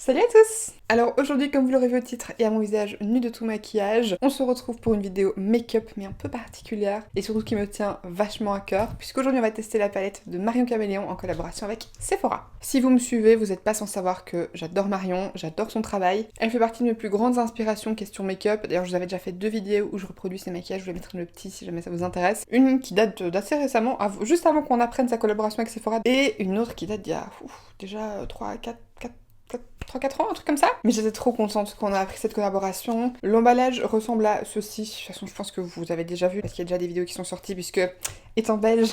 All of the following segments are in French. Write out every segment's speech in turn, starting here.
Salut à tous! Alors aujourd'hui, comme vous l'aurez vu au titre et à mon visage nu de tout maquillage, on se retrouve pour une vidéo make-up mais un peu particulière et surtout qui me tient vachement à cœur puisqu'aujourd'hui on va tester la palette de Marion Caméléon en collaboration avec Sephora. Si vous me suivez, vous n'êtes pas sans savoir que j'adore Marion, j'adore son travail. Elle fait partie de mes plus grandes inspirations question make-up. D'ailleurs je vous avais déjà fait 2 vidéos où je reproduis ses maquillages, je vous les mettrai dans le petit si jamais ça vous intéresse. Une qui date d'assez récemment, juste avant qu'on apprenne sa collaboration avec Sephora, et une autre qui date d'il y a déjà 3-4 ans, un truc comme ça. Mais j'étais trop contente quand on a appris cette collaboration. L'emballage ressemble à ceci. De toute façon, je pense que vous avez déjà vu, parce qu'il y a déjà des vidéos qui sont sorties, puisque, étant belge,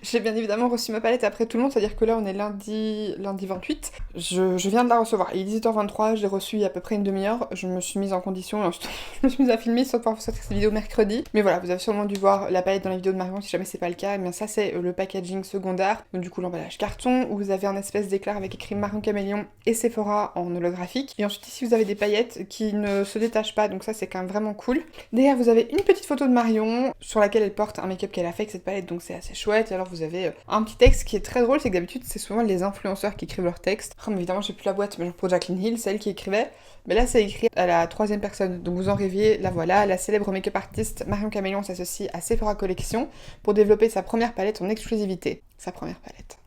j'ai bien évidemment reçu ma palette après tout le monde, c'est-à-dire que là, on est lundi 28. Je viens de la recevoir. Il est 18h23, je l'ai reçue il y a à peu près une demi-heure. Je me suis mise en condition, et ensuite, je me suis mise à filmer, sans pouvoir sortir cette vidéo mercredi. Mais voilà, vous avez sûrement dû voir la palette dans les vidéos de Marion, si jamais c'est pas le cas. Eh bien, ça, c'est le packaging secondaire. Donc, du coup, l'emballage carton, où vous avez un espèce d'éclair avec écrit Marion Caméléon et Sephora en holographique. Et ensuite ici vous avez des paillettes qui ne se détachent pas, donc ça c'est quand même vraiment cool. Derrière vous avez une petite photo de Marion sur laquelle elle porte un make-up qu'elle a fait avec cette palette, donc c'est assez chouette. Et alors vous avez un petit texte qui est très drôle, c'est que d'habitude c'est souvent les influenceurs qui écrivent leur texte. Mais évidemment j'ai plus la boîte, mais genre pour Jaclyn Hill, c'est elle qui écrivait. Mais là c'est écrit à la 3e personne, donc vous en rêviez, la voilà, la célèbre make-up artiste Marion Caméléon s'associe à Sephora Collection pour développer sa première palette en exclusivité. Sa première palette.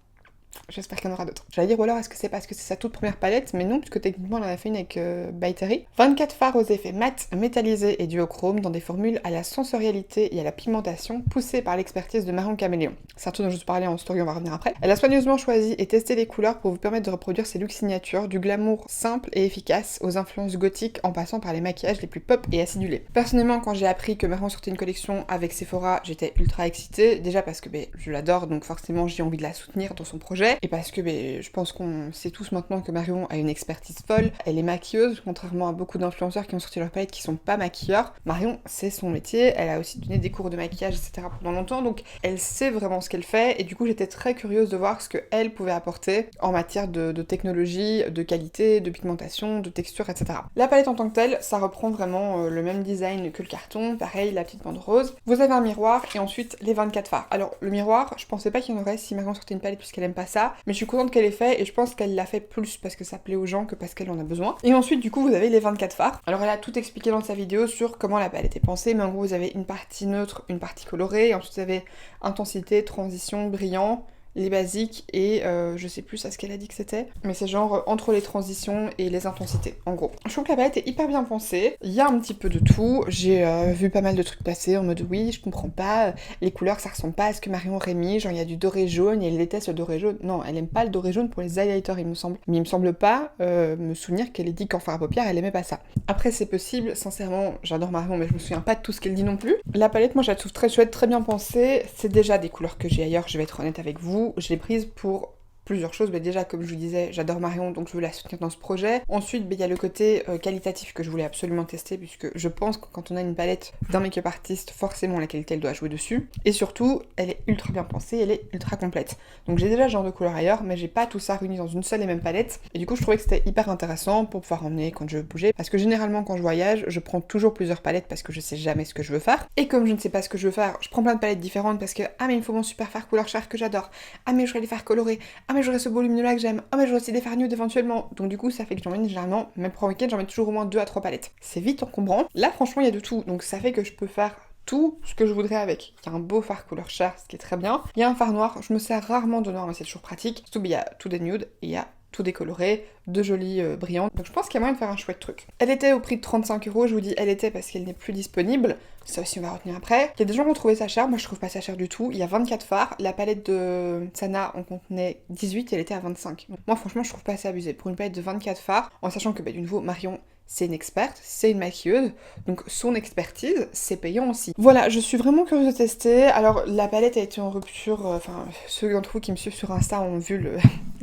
J'espère qu'il y en aura d'autres. J'allais dire, ou alors est-ce que c'est parce que c'est sa toute première palette, mais non, puisque techniquement on en a fait une avec By Terry. 24 fards aux effets mat, métallisés et duochrome dans des formules à la sensorialité et à la pigmentation poussées par l'expertise de Marion Caméléon. C'est un truc dont je vous parlais en story, on va revenir après. Elle a soigneusement choisi et testé les couleurs pour vous permettre de reproduire ses looks signatures, du glamour simple et efficace aux influences gothiques en passant par les maquillages les plus pop et acidulés. Personnellement, quand j'ai appris que Marion sortait une collection avec Sephora, j'étais ultra excitée, déjà parce que je l'adore, donc forcément j'ai envie de la soutenir dans son projet. Et parce que je pense qu'on sait tous maintenant que Marion a une expertise folle, elle est maquilleuse, contrairement à beaucoup d'influenceurs qui ont sorti leur palette qui sont pas maquilleurs. Marion, c'est son métier, elle a aussi donné des cours de maquillage, etc. pendant longtemps, donc elle sait vraiment ce qu'elle fait, et du coup j'étais très curieuse de voir ce qu'elle pouvait apporter en matière de technologie, de qualité, de pigmentation, de texture, etc. La palette en tant que telle, ça reprend vraiment le même design que le carton, pareil, la petite bande rose. Vous avez un miroir, et ensuite les 24 fards. Alors le miroir, je pensais pas qu'il y en aurait si Marion sortait une palette puisqu'elle aime pas ça, mais je suis contente qu'elle ait fait et je pense qu'elle l'a fait plus parce que ça plaît aux gens que parce qu'elle en a besoin. Et ensuite du coup vous avez les 24 fards. Alors elle a tout expliqué dans sa vidéo sur comment la palette est pensée, mais en gros vous avez une partie neutre, une partie colorée, et ensuite vous avez intensité, transition, brillant, les basiques et je sais plus à ce qu'elle a dit que c'était, mais c'est genre entre les transitions et les intensités, en gros. Je trouve que la palette est hyper bien pensée, il y a un petit peu de tout, j'ai vu pas mal de trucs passer en mode oui, je comprends pas, les couleurs ça ressemble pas à ce que Marion aurait mis, genre il y a du doré jaune et elle déteste le doré jaune. Non, elle aime pas le doré jaune pour les highlighters il me semble, mais il me semble pas me souvenir qu'elle ait dit qu'en fard à paupières elle aimait pas ça. Après c'est possible, sincèrement j'adore Marion mais je me souviens pas de tout ce qu'elle dit non plus. La palette moi je la trouve très chouette, très bien pensée, c'est déjà des couleurs que j'ai ailleurs, je vais être honnête avec vous. Je l'ai prise pour plusieurs choses, mais déjà comme je vous disais j'adore Marion donc je veux la soutenir dans ce projet. Ensuite il y a le côté qualitatif que je voulais absolument tester puisque je pense que quand on a une palette d'un make-up artiste forcément la qualité elle doit jouer dessus, et surtout elle est ultra bien pensée, elle est ultra complète. Donc j'ai déjà ce genre de couleurs ailleurs mais j'ai pas tout ça réuni dans une seule et même palette, et du coup je trouvais que c'était hyper intéressant pour pouvoir emmener quand je veux bouger, parce que généralement quand je voyage je prends toujours plusieurs palettes parce que je sais jamais ce que je veux faire, et comme je ne sais pas ce que je veux faire je prends plein de palettes différentes parce que ah mais il me faut mon super fard couleur chair que j'adore, ah mais je voudrais les faire colorés, ah mais j'aurais ce beau lumineux là que j'aime, ah mais j'aurais aussi des fards nude éventuellement. Donc du coup ça fait que j'emmène généralement, même pour un week-end, j'emmène toujours au moins 2 à 3 palettes. C'est vite encombrant. Là franchement il y a de tout, donc ça fait que je peux faire tout ce que je voudrais avec. Il y a un beau fard couleur chair, ce qui est très bien. Il y a un fard noir, je me sers rarement de noir mais c'est toujours pratique. Surtout il y a tout des nudes et il y a tout décoloré, de jolis brillants. Donc je pense qu'il y a moyen de faire un chouette truc. Elle était au prix de 35€, je vous dis elle était parce qu'elle n'est plus disponible. Ça aussi on va retenir après. Il y a des gens qui ont trouvé ça cher, moi je trouve pas ça cher du tout. Il y a 24 fards, la palette de Sana en contenait 18 et elle était à 25. Donc moi franchement je trouve pas assez abusé. Pour une palette de 24 fards, en sachant que du nouveau Marion c'est une experte, c'est une maquilleuse, donc son expertise, c'est payant aussi. Voilà, je suis vraiment curieuse de tester. Alors, la palette a été en rupture, enfin, ceux d'entre vous qui me suivent sur Insta ont vu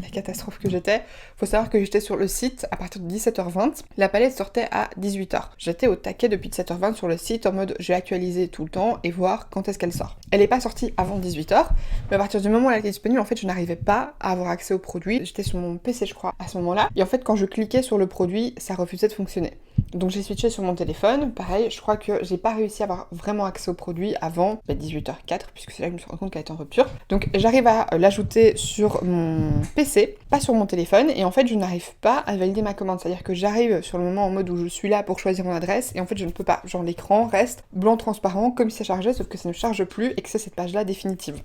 la catastrophe que j'étais. Faut savoir que j'étais sur le site à partir de 17h20, la palette sortait à 18h. J'étais au taquet depuis 17h20 sur le site en mode je vais actualiser tout le temps et voir quand est-ce qu'elle sort. Elle est pas sortie avant 18h, mais à partir du moment où elle était disponible, en fait, je n'arrivais pas à avoir accès au produit. J'étais sur mon PC, je crois, à ce moment-là, et en fait, quand je cliquais sur le produit, ça refusait de fonctionner. Donc j'ai switché sur mon téléphone. Pareil, je crois que j'ai pas réussi à avoir vraiment accès au produit avant 18h04, puisque c'est là que je me suis rendu compte qu'elle était en rupture. Donc j'arrive à l'ajouter sur mon PC, pas sur mon téléphone, et en fait je n'arrive pas à valider ma commande. C'est-à-dire que j'arrive sur le moment en mode où je suis là pour choisir mon adresse, et en fait je ne peux pas. Genre l'écran reste blanc transparent comme si ça chargeait, sauf que ça ne charge plus et que c'est cette page-là définitive.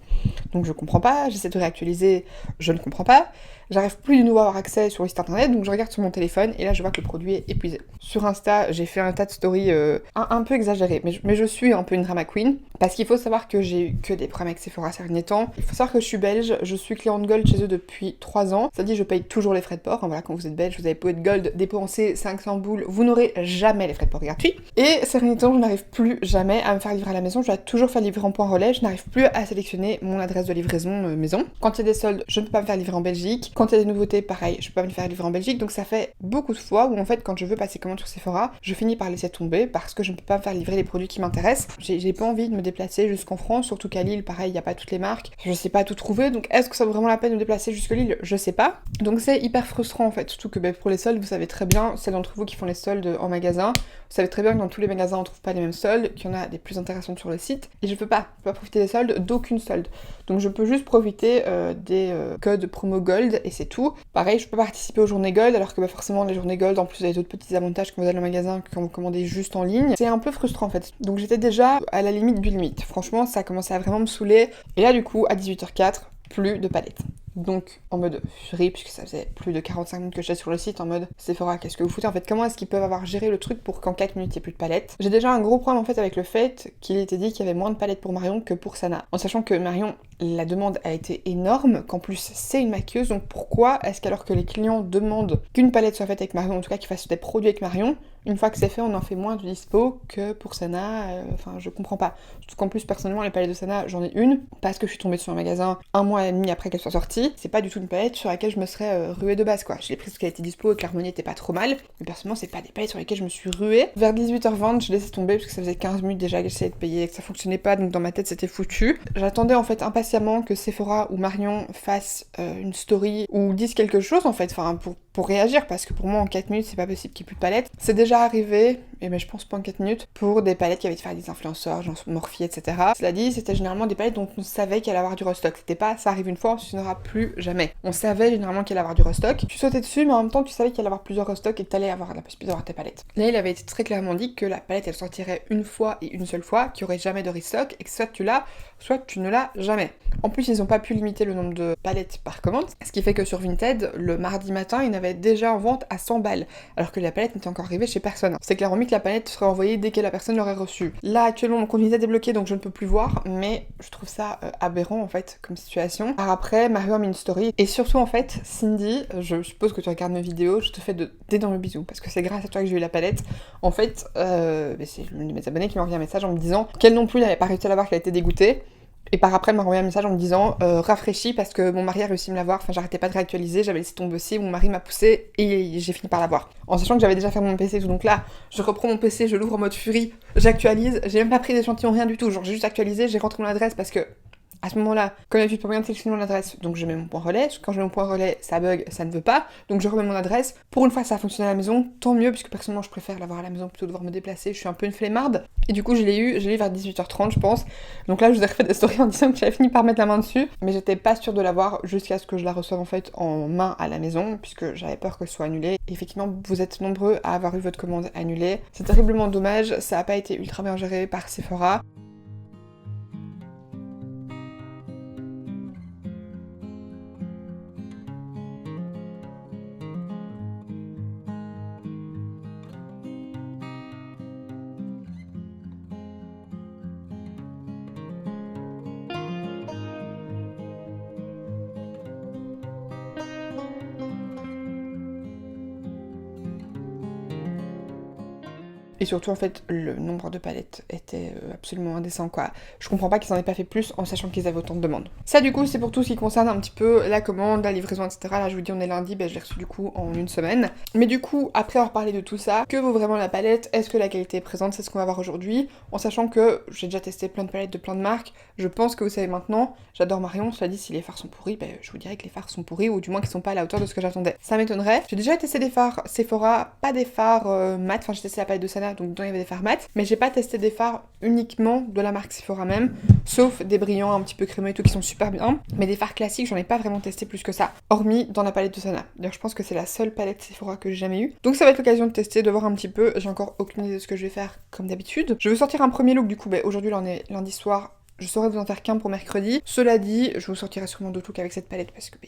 Donc je comprends pas, j'essaie de réactualiser, je ne comprends pas. J'arrive plus de nouveau à avoir accès sur le site internet, donc je regarde sur mon téléphone et là je vois que le produit est épuisé. Sur Insta, j'ai fait un tas de stories un peu exagérées, mais je suis un peu une drama queen, parce qu'il faut savoir que j'ai eu que des problèmes avec Sephora ces derniers temps. Il faut savoir que je suis belge, je suis cliente gold chez eux depuis 3 ans, ça dit je paye toujours les frais de port. Voilà, quand vous êtes belge, vous avez beau être gold, dépenser 500 boules, vous n'aurez jamais les frais de port gratuits. Et ces derniers temps, je n'arrive plus jamais à me faire livrer à la maison, je dois toujours faire livrer en point relais, je n'arrive plus à sélectionner mon adresse de livraison maison. Quand il y a des soldes, je ne peux pas me faire livrer en Belgique. Quand il y a des nouveautés, pareil, je peux pas me les faire livrer en Belgique. Donc ça fait beaucoup de fois où en fait quand je veux passer commande sur Sephora, je finis par laisser tomber parce que je ne peux pas me faire livrer les produits qui m'intéressent. J'ai pas envie de me déplacer jusqu'en France, surtout qu'à Lille, pareil, il n'y a pas toutes les marques. Je sais pas tout trouver, donc est-ce que ça vaut vraiment la peine de me déplacer jusqu'à Lille? Je sais pas. Donc c'est hyper frustrant en fait, surtout que pour les soldes, vous savez très bien, celles d'entre vous qui font les soldes en magasin, vous savez très bien que dans tous les magasins on trouve pas les mêmes soldes, qu'il y en a des plus intéressantes sur le site, et je peux pas profiter des soldes d'aucune solde. Donc je peux juste profiter des codes promo gold et c'est tout. Pareil, je peux participer aux journées gold alors que forcément les journées gold en plus vous avez d'autres petits avantages quand vous allez au magasin que quand vous commandez juste en ligne. C'est un peu frustrant en fait. Donc j'étais déjà à la limite du limite. Franchement ça a commencé à vraiment me saouler. Et là du coup à 18h04, plus de palettes. Donc en mode furie, puisque ça faisait plus de 45 minutes que j'étais sur le site en mode Sephora, qu'est-ce que vous foutez en fait? Comment est-ce qu'ils peuvent avoir géré le truc pour qu'en 4 minutes il n'y ait plus de palettes? J'ai déjà un gros problème en fait avec le fait qu'il était dit qu'il y avait moins de palettes pour Marion que pour Sana. En sachant que Marion, la demande a été énorme, qu'en plus c'est une maquilleuse, donc pourquoi est-ce qu'alors que les clients demandent qu'une palette soit faite avec Marion, en tout cas qu'ils fassent des produits avec Marion, une fois que c'est fait, on en fait moins de dispo que pour Sana, enfin je comprends pas. Surtout qu'en plus personnellement les palettes de Sana, j'en ai une, parce que je suis tombée sur un magasin 1 mois et demi après qu'elle soit sortie. C'est pas du tout une palette sur laquelle je me serais ruée de base quoi. Je l'ai prise parce qu'elle était dispo et que l'harmonie était pas trop mal, mais personnellement c'est pas des palettes sur lesquelles je me suis ruée. Vers 18h20, je laissais tomber parce que ça faisait 15 minutes déjà que j'essayais de payer et que ça fonctionnait pas, donc dans ma tête c'était foutu. J'attendais en fait impatiemment que Sephora ou Marion fassent une story ou disent quelque chose en fait, enfin pour réagir, parce que pour moi en 4 minutes c'est pas possible qu'il n'y ait plus de palettes. C'est déjà arrivé, et ben je pense pas en 4 minutes, pour des palettes qui avaient été faites par des influenceurs, genre Morphe, etc. Cela dit, c'était généralement des palettes dont on savait qu'il allait avoir du restock. C'était pas ça arrive une fois, on s'en aura plus jamais. On savait généralement qu'il allait avoir du restock. Tu sautais dessus, mais en même temps tu savais qu'il allait avoir plusieurs restocks et que t'allais avoir la possibilité d'avoir tes palettes. Là il avait été très clairement dit que la palette elle sortirait une fois et une seule fois, qu'il y aurait jamais de restock, et que soit tu l'as, soit tu ne l'as jamais. En plus ils ont pas pu limiter le nombre de palettes par commande, ce qui fait que sur Vinted, le mardi matin, ils n'avaient déjà en vente à 100 balles, alors que la palette n'était encore arrivée chez personne. C'est clairement mis que la palette serait envoyée dès que la personne l'aurait reçue. Là actuellement mon compte Vinted est débloqué donc je ne peux plus voir, mais je trouve ça aberrant en fait comme situation. Alors après, Mario a mis une story, et surtout en fait, Cindy, je suppose que tu regardes mes vidéos, je te fais d'énormes bisous, parce que c'est grâce à toi que j'ai eu la palette. En fait, c'est l'une de mes abonnés qui m'a envoyé un message en me disant qu'elle non plus n'avait pas réussi à l'avoir, qu'elle était dégoûtée. Et par après, elle m'a envoyé un message en me disant rafraîchis parce que mon mari a réussi à me l'avoir. Enfin, j'arrêtais pas de réactualiser, j'avais laissé tomber aussi, mon mari m'a poussé et j'ai fini par l'avoir. En sachant que j'avais déjà fait mon PC et tout. Donc là, je reprends mon PC, je l'ouvre en mode furie, j'actualise, j'ai même pas pris d'échantillon, rien du tout. Genre, j'ai juste actualisé, j'ai rentré mon adresse parce que. À ce moment-là, comme d'habitude, pas moyen de sélectionner mon adresse, donc je mets mon point relais. Quand je mets mon point relais, ça bug, ça ne veut pas, donc je remets mon adresse. Pour une fois, ça a fonctionné à la maison, tant mieux, puisque personnellement, je préfère l'avoir à la maison plutôt que devoir me déplacer. Je suis un peu une flemmarde. Et du coup, je l'ai eu vers 18h30, je pense. Donc là, je vous ai refait des stories en disant que j'avais fini par mettre la main dessus, mais j'étais pas sûre de l'avoir jusqu'à ce que je la reçoive en fait en main à la maison, puisque j'avais peur que ce soit annulé. Et effectivement, vous êtes nombreux à avoir eu votre commande annulée. C'est terriblement dommage, ça a pas été ultra bien géré par Sephora. Et surtout en fait le nombre de palettes était absolument indécent quoi. Je comprends pas qu'ils en aient pas fait plus en sachant qu'ils avaient autant de demandes. Ça du coup c'est pour tout ce qui concerne un petit peu la commande, la livraison etc. Là je vous dis on est lundi, je l'ai reçu du coup en une semaine. Mais du coup après avoir parlé de tout ça, que vaut vraiment la palette? Est-ce que la qualité est présente? C'est ce qu'on va voir aujourd'hui. En sachant que j'ai déjà testé plein de palettes de plein de marques, je pense que vous savez maintenant, j'adore Marion, cela dit si les fards sont pourris, je vous dirais que les fards sont pourris ou du moins qu'ils sont pas à la hauteur de ce que j'attendais. Ça m'étonnerait. J'ai déjà testé des fards Sephora, pas des fards mat, enfin j'ai testé la palette de Sana donc dedans il y avait des fards mat, mais j'ai pas testé des fards uniquement de la marque Sephora même, sauf des brillants un petit peu crémeux et tout qui sont super bien, mais des fards classiques j'en ai pas vraiment testé plus que ça, hormis dans la palette de Sana. D'ailleurs je pense que c'est la seule palette Sephora que j'ai jamais eue, donc ça va être l'occasion de tester, de voir un petit peu, j'ai encore aucune idée de ce que je vais faire comme d'habitude. Je veux sortir un premier look du coup, aujourd'hui là on est lundi soir, je saurais vous en faire qu'un pour mercredi. Cela dit, je vous sortirai sûrement d'autres looks avec cette palette parce que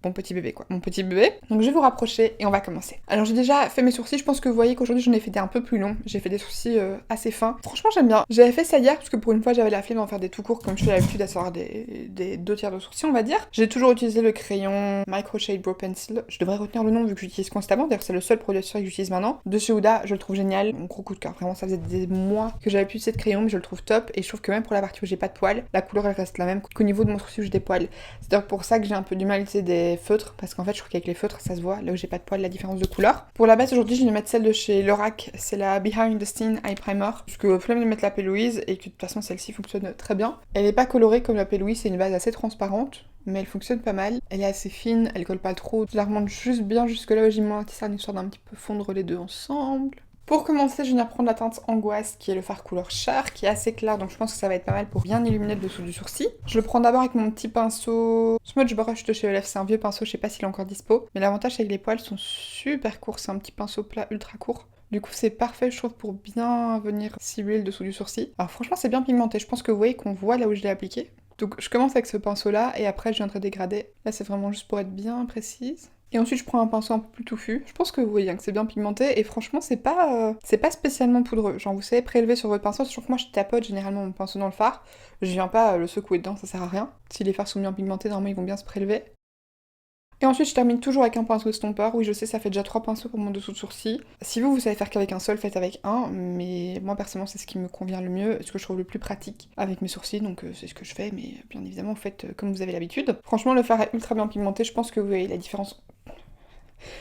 mon petit bébé quoi, mon petit bébé. Donc je vais vous rapprocher et on va commencer. Alors j'ai déjà fait mes sourcils, je pense que vous voyez qu'aujourd'hui j'en ai fait des un peu plus longs. J'ai fait des sourcils assez fins. Franchement j'aime bien. J'avais fait ça hier parce que pour une fois j'avais la flemme d'en faire des tout courts comme je fais l'habitude à savoir des 2 tiers de sourcils on va dire. J'ai toujours utilisé le crayon Micro Shade Brow Pencil. Je devrais retenir le nom vu que j'utilise constamment. D'ailleurs c'est le seul produit que j'utilise maintenant. De chez Huda, je le trouve génial. Mon gros coup de cœur. Vraiment ça faisait des mois que j'avais plus cette crayon mais je le trouve top. Et je trouve que même pour la partie où j'ai pas de poils, la couleur elle reste la même qu'au niveau de mon sourcil où j'ai des poils. C'est d'ailleurs pour ça que j'ai un peu du mal à utiliser des feutres parce qu'en fait je trouve qu'avec les feutres ça se voit là où j'ai pas de poils la différence de couleur. Pour la base aujourd'hui je vais mettre celle de chez Lorac, c'est la Behind the Scene Eye Primer parce que flemme de mettre la P. Louise et que de toute façon celle-ci fonctionne très bien. Elle est pas colorée comme la P. Louise, c'est une base assez transparente mais elle fonctionne pas mal. Elle est assez fine, elle colle pas trop. Je la remonte juste bien jusque là où j'ai mis mon anti-cerne histoire d'un petit peu fondre les deux ensemble. Pour commencer, je viens prendre la teinte Angoisse, qui est le fard couleur char, qui est assez clair, donc je pense que ça va être pas mal pour bien illuminer le dessous du sourcil. Je le prends d'abord avec mon petit pinceau Smudge Brush de chez Elf, c'est un vieux pinceau, je sais pas s'il est encore dispo, mais l'avantage c'est que les poils sont super courts, c'est un petit pinceau plat ultra court. Du coup c'est parfait je trouve pour bien venir cibler le dessous du sourcil. Alors franchement c'est bien pigmenté, je pense que vous voyez qu'on voit là où je l'ai appliqué. Donc je commence avec ce pinceau là et après je viendrai dégrader. Là c'est vraiment juste pour être bien précise. Et ensuite je prends un pinceau un peu plus touffu. Je pense que vous voyez que c'est bien pigmenté et franchement c'est pas spécialement poudreux. Genre vous savez prélever sur votre pinceau, sachant que moi je tapote généralement mon pinceau dans le fard. Je viens pas le secouer dedans, ça sert à rien. Si les fards sont bien pigmentés, normalement ils vont bien se prélever. Et ensuite je termine toujours avec un pinceau estompeur. Oui je sais ça fait déjà 3 pinceaux pour mon dessous de sourcil. Si vous savez faire qu'avec un seul, faites avec un. Mais moi personnellement c'est ce qui me convient le mieux, ce que je trouve le plus pratique avec mes sourcils. Donc c'est ce que je fais, mais bien évidemment faites comme vous avez l'habitude. Franchement le fard est ultra bien pigmenté, je pense que vous voyez la différence.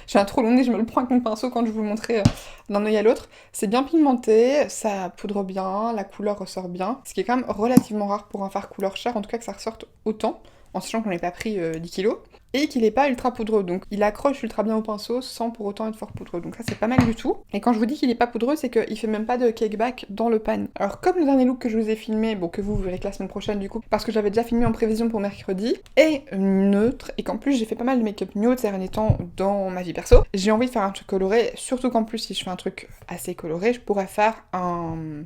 J'ai un trop long nez, je me le prends avec mon pinceau quand je vous le montrer d'un œil à l'autre. C'est bien pigmenté, ça poudre bien, la couleur ressort bien. Ce qui est quand même relativement rare pour un fard couleur chair, en tout cas que ça ressorte autant, en sachant qu'on n'ait pas pris 10 kilos. Et qu'il n'est pas ultra poudreux, donc il accroche ultra bien au pinceau sans pour autant être fort poudreux, donc ça c'est pas mal du tout. Et quand je vous dis qu'il est pas poudreux, c'est qu'il fait même pas de cake back dans le pan. Alors comme le dernier look que je vous ai filmé, bon que vous verrez que la semaine prochaine du coup, parce que j'avais déjà filmé en prévision pour mercredi, est neutre, et qu'en plus j'ai fait pas mal de make-up nude ces derniers temps dans ma vie perso, j'ai envie de faire un truc coloré, surtout qu'en plus si je fais un truc assez coloré, je pourrais faire un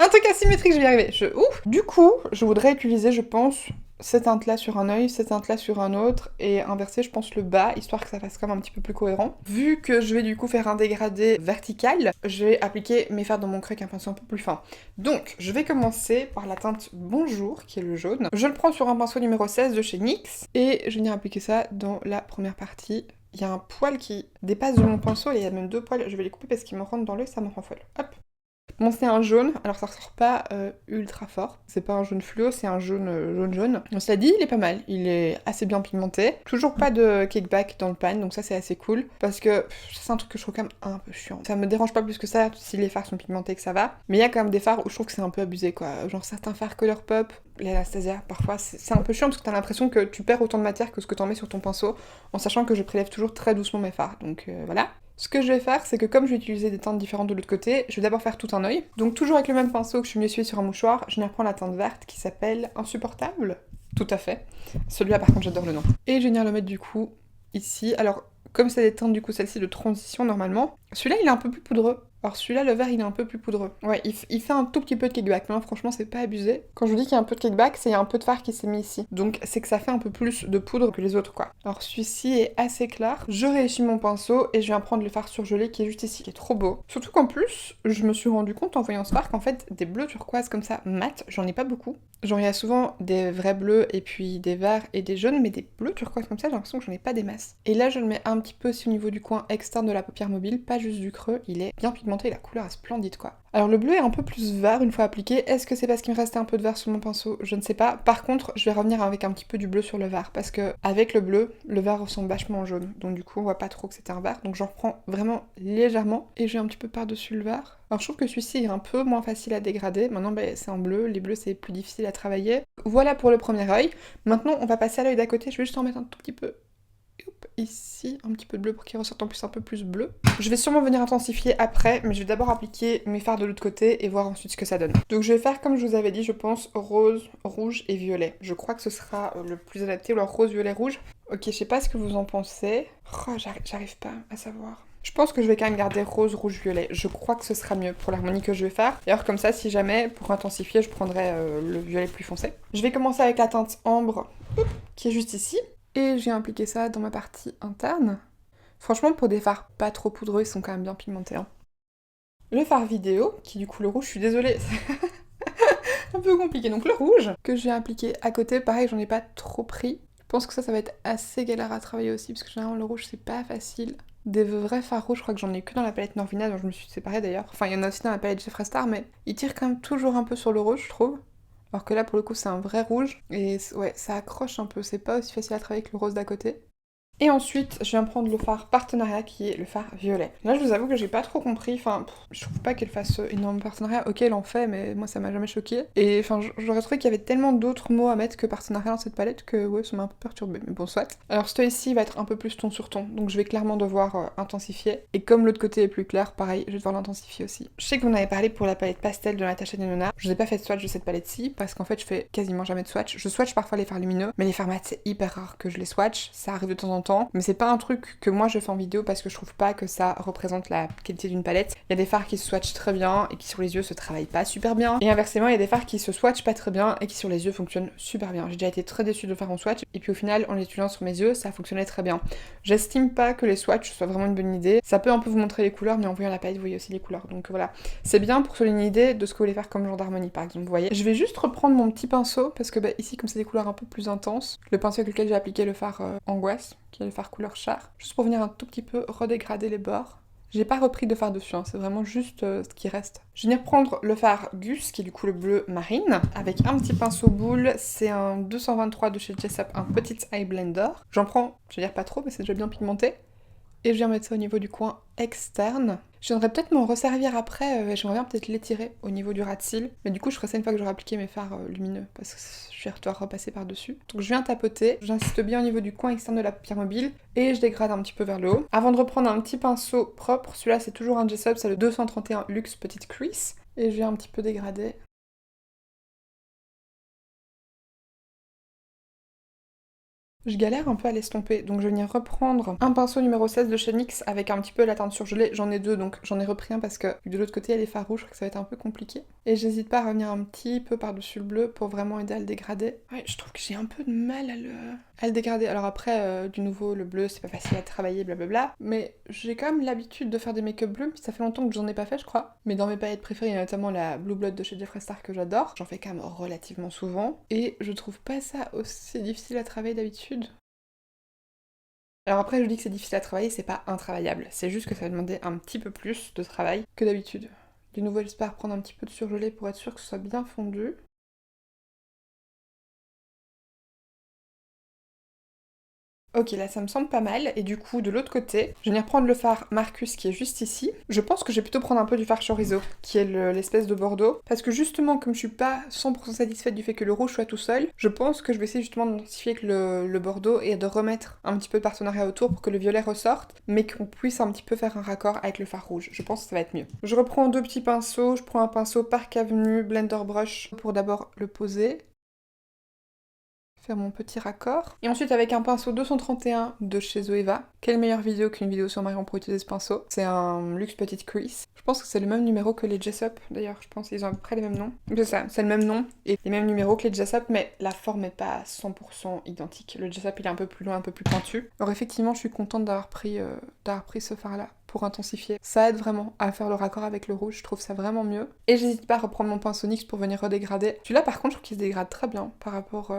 truc asymétrique, je vais y arriver. Ouf. Du coup, je voudrais utiliser, je pense, cette teinte-là sur un œil, cette teinte-là sur un autre, et inverser, je pense, le bas, histoire que ça fasse quand même un petit peu plus cohérent. Vu que je vais du coup faire un dégradé vertical, je vais appliquer mes fards dans mon creux avec un pinceau un peu plus fin. Donc, je vais commencer par la teinte Bonjour, qui est le jaune. Je le prends sur un pinceau numéro 16 de chez NYX, et je vais venir appliquer ça dans la première partie. Il y a un poil qui dépasse de mon pinceau, et il y a même 2 poils, je vais les couper parce qu'ils me rentrent dans l'œil, ça me rend folle. Hop. Bon, c'est un jaune, alors ça ressort pas ultra fort, c'est pas un jaune fluo, c'est un jaune jaune. Donc cela dit, il est pas mal, il est assez bien pigmenté. Toujours pas de cakeback dans le pan, donc ça c'est assez cool, parce que c'est un truc que je trouve quand même un peu chiant. Ça me dérange pas plus que ça si les fards sont pigmentés que ça va, mais il y a quand même des fards où je trouve que c'est un peu abusé quoi. Genre certains fards Color Pop, l'Anastasia, parfois c'est un peu chiant parce que t'as l'impression que tu perds autant de matière que ce que t'en mets sur ton pinceau, en sachant que je prélève toujours très doucement mes fards, donc voilà. Ce que je vais faire, c'est que comme je vais utiliser des teintes différentes de l'autre côté, je vais d'abord faire tout un œil. Donc toujours avec le même pinceau que je suis venue essuyer sur un mouchoir, je viens reprendre la teinte verte qui s'appelle Insupportable. Tout à fait. Celui-là par contre j'adore le nom. Et je vais venir le mettre du coup ici. Alors comme c'est des teintes du coup celle-ci de transition normalement, celui-là il est un peu plus poudreux. Alors celui-là, le vert, il est un peu plus poudreux. Ouais, il fait un tout petit peu de kickback, mais non, franchement, c'est pas abusé. Quand je vous dis qu'il y a un peu de kickback, c'est qu'il y a un peu de fard qui s'est mis ici. Donc c'est que ça fait un peu plus de poudre que les autres, quoi. Alors celui-ci est assez clair. Je réussis mon pinceau et je viens prendre le fard surgelé qui est juste ici, qui est trop beau. Surtout qu'en plus, je me suis rendu compte en voyant ce fard qu'en fait, des bleus turquoise comme ça, mat, j'en ai pas beaucoup. Genre il y a souvent des vrais bleus et puis des verts et des jaunes, mais des bleus turquoise comme ça, j'ai l'impression que j'en ai pas des masses. Et là, je le mets un petit peu aussi au niveau du coin externe de la paupière mobile, pas juste du creux, il est bien pigmenté, la couleur est splendide quoi. Alors le bleu est un peu plus vert une fois appliqué, est-ce que c'est parce qu'il me restait un peu de vert sur mon pinceau? Je ne sais pas. Par contre, je vais revenir avec un petit peu du bleu sur le vert, parce que avec le vert ressemble vachement au jaune, donc du coup on voit pas trop que c'était un vert, donc j'en reprends vraiment légèrement, et je vais un petit peu par-dessus le vert. Alors je trouve que celui-ci est un peu moins facile à dégrader, maintenant c'est en bleu, les bleus c'est plus difficile à travailler. Voilà pour le premier œil, maintenant on va passer à l'œil d'à côté, je vais juste en mettre un tout petit peu. Ici, un petit peu de bleu pour qu'il ressorte en plus un peu plus bleu. Je vais sûrement venir intensifier après, mais je vais d'abord appliquer mes fards de l'autre côté et voir ensuite ce que ça donne. Donc je vais faire comme je vous avais dit, je pense, rose, rouge et violet. Je crois que ce sera le plus adapté, ou alors rose, violet, rouge. Ok, je sais pas ce que vous en pensez. Oh, j'arrive pas à savoir. Je pense que je vais quand même garder rose, rouge, violet. Je crois que ce sera mieux pour l'harmonie que je vais faire. D'ailleurs, comme ça, si jamais, pour intensifier, je prendrai le violet plus foncé. Je vais commencer avec la teinte ambre, qui est juste ici. Et j'ai appliqué ça dans ma partie interne. Franchement, pour des fards pas trop poudreux, ils sont quand même bien pigmentés. Hein. Le fard vidéo, qui est du coup le rouge, je suis désolée, c'est un peu compliqué. Donc le rouge, que j'ai appliqué à côté, pareil, j'en ai pas trop pris. Je pense que ça va être assez galère à travailler aussi, parce que généralement le rouge, c'est pas facile. Des vrais fards rouges, je crois que j'en ai que dans la palette Norvina, dont je me suis séparée d'ailleurs. Enfin, il y en a aussi dans la palette Jeffree Star, mais ils tirent quand même toujours un peu sur le rouge, je trouve. Alors que là, pour le coup, c'est un vrai rouge. Et ouais, ça accroche un peu. C'est pas aussi facile à travailler que le rose d'à côté. Et ensuite, je viens prendre le fard partenariat qui est le fard violet. Là, je vous avoue que j'ai pas trop compris. Enfin, je trouve pas qu'elle fasse énorme partenariat. Ok, elle en fait, mais moi, ça m'a jamais choqué. Et enfin, j'aurais trouvé qu'il y avait tellement d'autres mots à mettre que partenariat dans cette palette que ouais, ça m'a un peu perturbée. Mais bon, soit. Alors, celui-ci va être un peu plus ton sur ton. Donc, je vais clairement devoir intensifier. Et comme l'autre côté est plus clair, pareil, je vais devoir l'intensifier aussi. Je sais que vous en avez parlé pour la palette pastel de Natasha Denona. Je n'ai pas fait de swatch de cette palette-ci parce qu'en fait, je fais quasiment jamais de swatch. Je swatch parfois les fards lumineux, mais les fards mat, c'est hyper rare que je les swatch. Ça arrive de temps en temps, mais c'est pas un truc que moi je fais en vidéo parce que je trouve pas que ça représente la qualité d'une palette. Il y a des fards qui se swatchent très bien et qui sur les yeux se travaillent pas super bien. Et inversement, il y a des fards qui se swatchent pas très bien et qui sur les yeux fonctionnent super bien. J'ai déjà été très déçue de le faire en swatch et puis au final, en les utilisant sur mes yeux, ça fonctionnait très bien. J'estime pas que les swatchs soient vraiment une bonne idée. Ça peut un peu vous montrer les couleurs, mais en voyant la palette, vous voyez aussi les couleurs. Donc voilà. C'est bien pour se donner une idée de ce que vous voulez faire comme genre d'harmonie, par exemple. Vous voyez. Je vais juste reprendre mon petit pinceau parce que ici, comme c'est des couleurs un peu plus intenses, le pinceau avec lequel j'ai appliqué le fard angoisse, qui est le fard couleur char, juste pour venir un tout petit peu redégrader les bords. J'ai pas repris de fard dessus, hein, c'est vraiment juste ce qui reste. Je vais venir prendre le fard Gus, qui est du coup le bleu marine, avec un petit pinceau boule. C'est un 223 de chez Jessup, un petit eye blender. J'en prends, je vais dire pas trop, mais c'est déjà bien pigmenté. Et je viens mettre ça au niveau du coin externe. Je viendrai peut-être m'en resservir après, j'aimerais bien peut-être l'étirer au niveau du ras de cils. Mais du coup, je ferai ça une fois que j'aurai appliqué mes fards lumineux, parce que je vais devoir repasser par-dessus. Donc je viens tapoter, j'insiste bien au niveau du coin externe de la paupière mobile, et je dégrade un petit peu vers le haut. Avant de reprendre un petit pinceau propre, celui-là c'est toujours un Jessup, c'est le 231 Luxe Petite Crease. Et je viens un petit peu dégrader. Je galère un peu à l'estomper, donc je vais venir reprendre un pinceau numéro 16 de chez NYX avec un petit peu la teinte surgelée. J'en ai deux, donc j'en ai repris un parce que de l'autre côté il y a les fards rouges, je crois que ça va être un peu compliqué. Et j'hésite pas à revenir un petit peu par-dessus le bleu pour vraiment aider à le dégrader. Ouais, je trouve que j'ai un peu de mal à le dégrader. Alors après, du nouveau, le bleu c'est pas facile à travailler, blablabla. Mais j'ai quand même l'habitude de faire des make-up bleus, puis ça fait longtemps que j'en ai pas fait, je crois. Mais dans mes palettes préférées, il y a notamment la Blue Blood de chez Jeffree Star que j'adore. J'en fais quand même relativement souvent. Et je trouve pas ça aussi difficile à travailler d'habitude. Alors après, je dis que c'est difficile à travailler, c'est pas intravaillable. C'est juste que ça va demander un petit peu plus de travail que d'habitude. De nouveau, j'espère prendre un petit peu de surgelé pour être sûr que ce soit bien fondu. Ok, là ça me semble pas mal, et du coup de l'autre côté, je vais venir prendre le fard Marcus qui est juste ici. Je pense que je vais plutôt prendre un peu du fard chorizo, qui est l'espèce de bordeaux, parce que justement comme je suis pas 100% satisfaite du fait que le rouge soit tout seul, je pense que je vais essayer justement d'intensifier avec le bordeaux et de remettre un petit peu de partenariat autour pour que le violet ressorte, mais qu'on puisse un petit peu faire un raccord avec le fard rouge. Je pense que ça va être mieux. Je reprends deux petits pinceaux, je prends un pinceau Park Avenue Blender Brush pour d'abord le poser. faire mon petit raccord. Et ensuite avec un pinceau 231 de chez Zoeva. Quelle meilleure vidéo qu'une vidéo sur Marion pour utiliser ce pinceau. C'est un luxe petite crease. Je pense que c'est le même numéro que les Jessup d'ailleurs, je pense qu'ils ont à peu près les mêmes noms. C'est ça, c'est le même nom et les mêmes numéros que les Jessup, mais la forme n'est pas à 100% identique. Le Jessup il est un peu plus long, un peu plus pointu. Alors effectivement je suis contente d'avoir pris ce fard là pour intensifier. Ça aide vraiment à faire le raccord avec le rouge, je trouve ça vraiment mieux. Et j'hésite pas à reprendre mon pinceau NYX pour venir redégrader. Celui-là par contre je trouve qu'il se dégrade très bien par rapport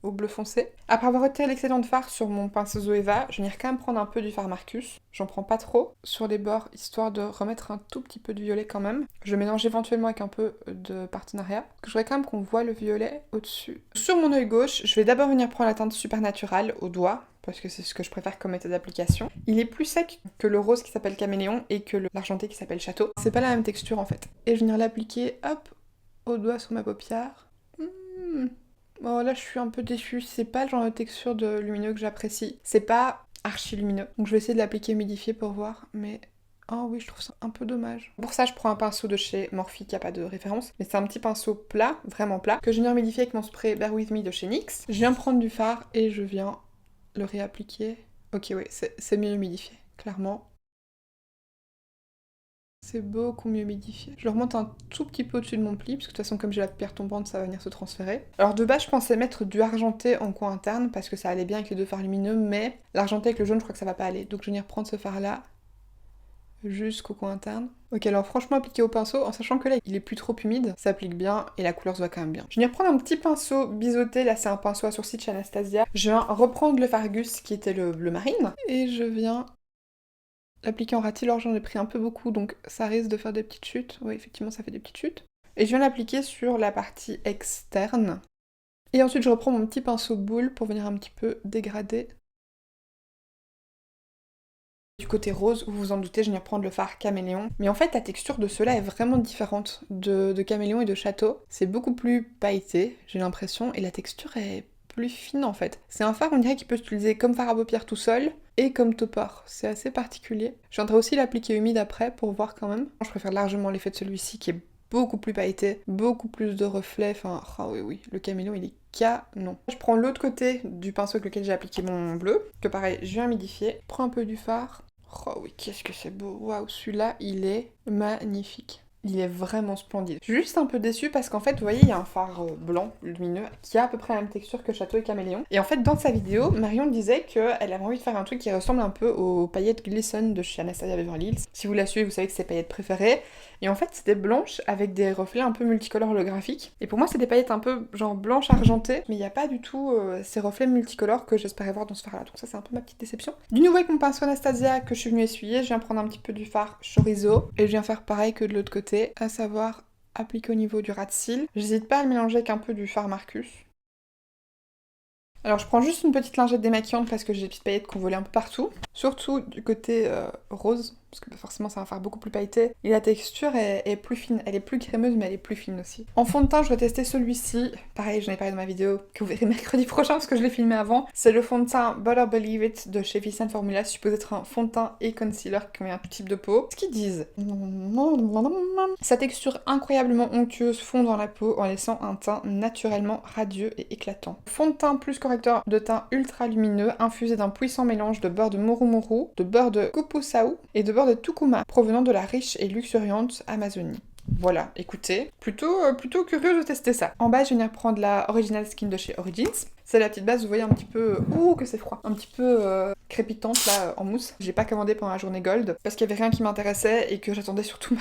au bleu foncé. Après avoir retiré l'excédent de fard sur mon pinceau Zoeva, je vais quand même prendre un peu du fard Marcus. J'en prends pas trop sur les bords, histoire de remettre un tout petit peu de violet quand même. Je le mélange éventuellement avec un peu de partenariat. Je voudrais quand même qu'on voit le violet au-dessus. Sur mon œil gauche, je vais d'abord venir prendre la teinte Supernatural au doigt, parce que c'est ce que je préfère comme méthode d'application. Il est plus sec que le rose qui s'appelle Caméléon et que l'argenté qui s'appelle Château. C'est pas la même texture en fait. Et je vais venir l'appliquer, hop, au doigt sur ma paupière. Oh là je suis un peu déçue, c'est pas le genre de texture de lumineux que j'apprécie. C'est pas archi lumineux. Donc je vais essayer de l'appliquer humidifié pour voir, mais... Oh oui, je trouve ça un peu dommage. Pour ça, je prends un pinceau de chez Morphe, qui a pas de référence, mais c'est un petit pinceau plat, vraiment plat, que je viens humidifier avec mon spray Bear With Me de chez NYX. Je viens prendre du fard et je viens le réappliquer. Ok, oui, c'est mieux humidifié, clairement. C'est beaucoup mieux humidifié. Je le remonte un tout petit peu au-dessus de mon pli, parce que de toute façon, comme j'ai la paupière tombante, ça va venir se transférer. Alors de base, je pensais mettre du argenté en coin interne, parce que ça allait bien avec les deux fards lumineux, mais l'argenté avec le jaune, je crois que ça va pas aller. Donc je vais venir prendre ce fard-là jusqu'au coin interne. Ok, alors franchement appliqué au pinceau, en sachant que là il est plus trop humide, ça applique bien et la couleur se voit quand même bien. Je vais venir prendre un petit pinceau biseauté, là c'est un pinceau à sourcils de chez Anastasia. Je viens reprendre le Fargus qui était le bleu marine et je viens l'appliquer en ratil. Alors j'en ai pris un peu beaucoup donc ça risque de faire des petites chutes. Oui, effectivement ça fait des petites chutes. Et je viens l'appliquer sur la partie externe. Et ensuite je reprends mon petit pinceau boule pour venir un petit peu dégrader. Du côté rose, vous vous en doutez, je viens prendre le fard Caméléon. Mais en fait, la texture de ceux-là est vraiment différente de Caméléon et de Château. C'est beaucoup plus pailleté, j'ai l'impression, et la texture est plus fine en fait. C'est un fard, on dirait qu'il peut s'utiliser comme fard à paupières tout seul et comme topor. C'est assez particulier. Je viendrai aussi l'appliquer humide après pour voir quand même. Je préfère largement l'effet de celui-ci qui est beaucoup plus pailleté, beaucoup plus de reflets, enfin, ah oui, le Caméléon il est canon. Je prends l'autre côté du pinceau avec lequel j'ai appliqué mon bleu, que pareil, je viens humidifier, prends un peu du fard. Oh oui, qu'est-ce que c'est beau. Waouh, celui-là, il est magnifique. Il est vraiment splendide. Je suis juste un peu déçue parce qu'en fait, vous voyez, il y a un fard blanc, lumineux, qui a à peu près la même texture que Château et Caméléon. Et en fait, dans sa vidéo, Marion disait qu'elle avait envie de faire un truc qui ressemble un peu aux paillettes Glisten de chez Anastasia Beverly Hills. Si vous la suivez, vous savez que c'est ses paillettes préférées. Et en fait, c'était blanche avec des reflets un peu multicolores holographiques. Et pour moi, c'est des paillettes un peu genre blanche argentée, mais il n'y a pas du tout ces reflets multicolores que j'espérais voir dans ce fard-là. Donc ça, c'est un peu ma petite déception. Du nouveau avec mon pinceau Anastasia que je suis venue essuyer, je viens prendre un petit peu du fard chorizo et je viens faire pareil que de l'autre côté, à savoir appliquer au niveau du ras de cils. J'hésite pas à le mélanger avec un peu du fard Marcus. Alors je prends juste une petite lingette démaquillante parce que j'ai des petites paillettes qu'on volait un peu partout. Surtout du côté rose, parce que forcément c'est un fard beaucoup plus pailleté. Et la texture est plus fine, elle est plus crémeuse mais elle est plus fine aussi. En fond de teint je vais tester celui-ci. Pareil, j'en ai parlé dans ma vidéo que vous verrez mercredi prochain parce que je l'ai filmé avant. C'est le fond de teint Butter Believe It de chez Vicente Formula, supposé être un fond de teint et concealer qui convient à tout type de peau. Ce qu'ils disent, sa texture incroyablement onctueuse fond dans la peau en laissant un teint naturellement radieux et éclatant. Fond de teint plus correcteur de teint ultra lumineux infusé d'un puissant mélange de beurre de Murumuru, de beurre de Kupusau et de beurre de Tukuma provenant de la riche et luxuriante Amazonie. Voilà, écoutez, plutôt curieuse de tester ça. En bas, je vais venir prendre la Original Skin de chez Origins. C'est la petite base, vous voyez un petit peu... Ouh, que c'est froid. Un petit peu crépitante, là, en mousse. J'ai pas commandé pendant la journée Gold, parce qu'il y avait rien qui m'intéressait et que j'attendais surtout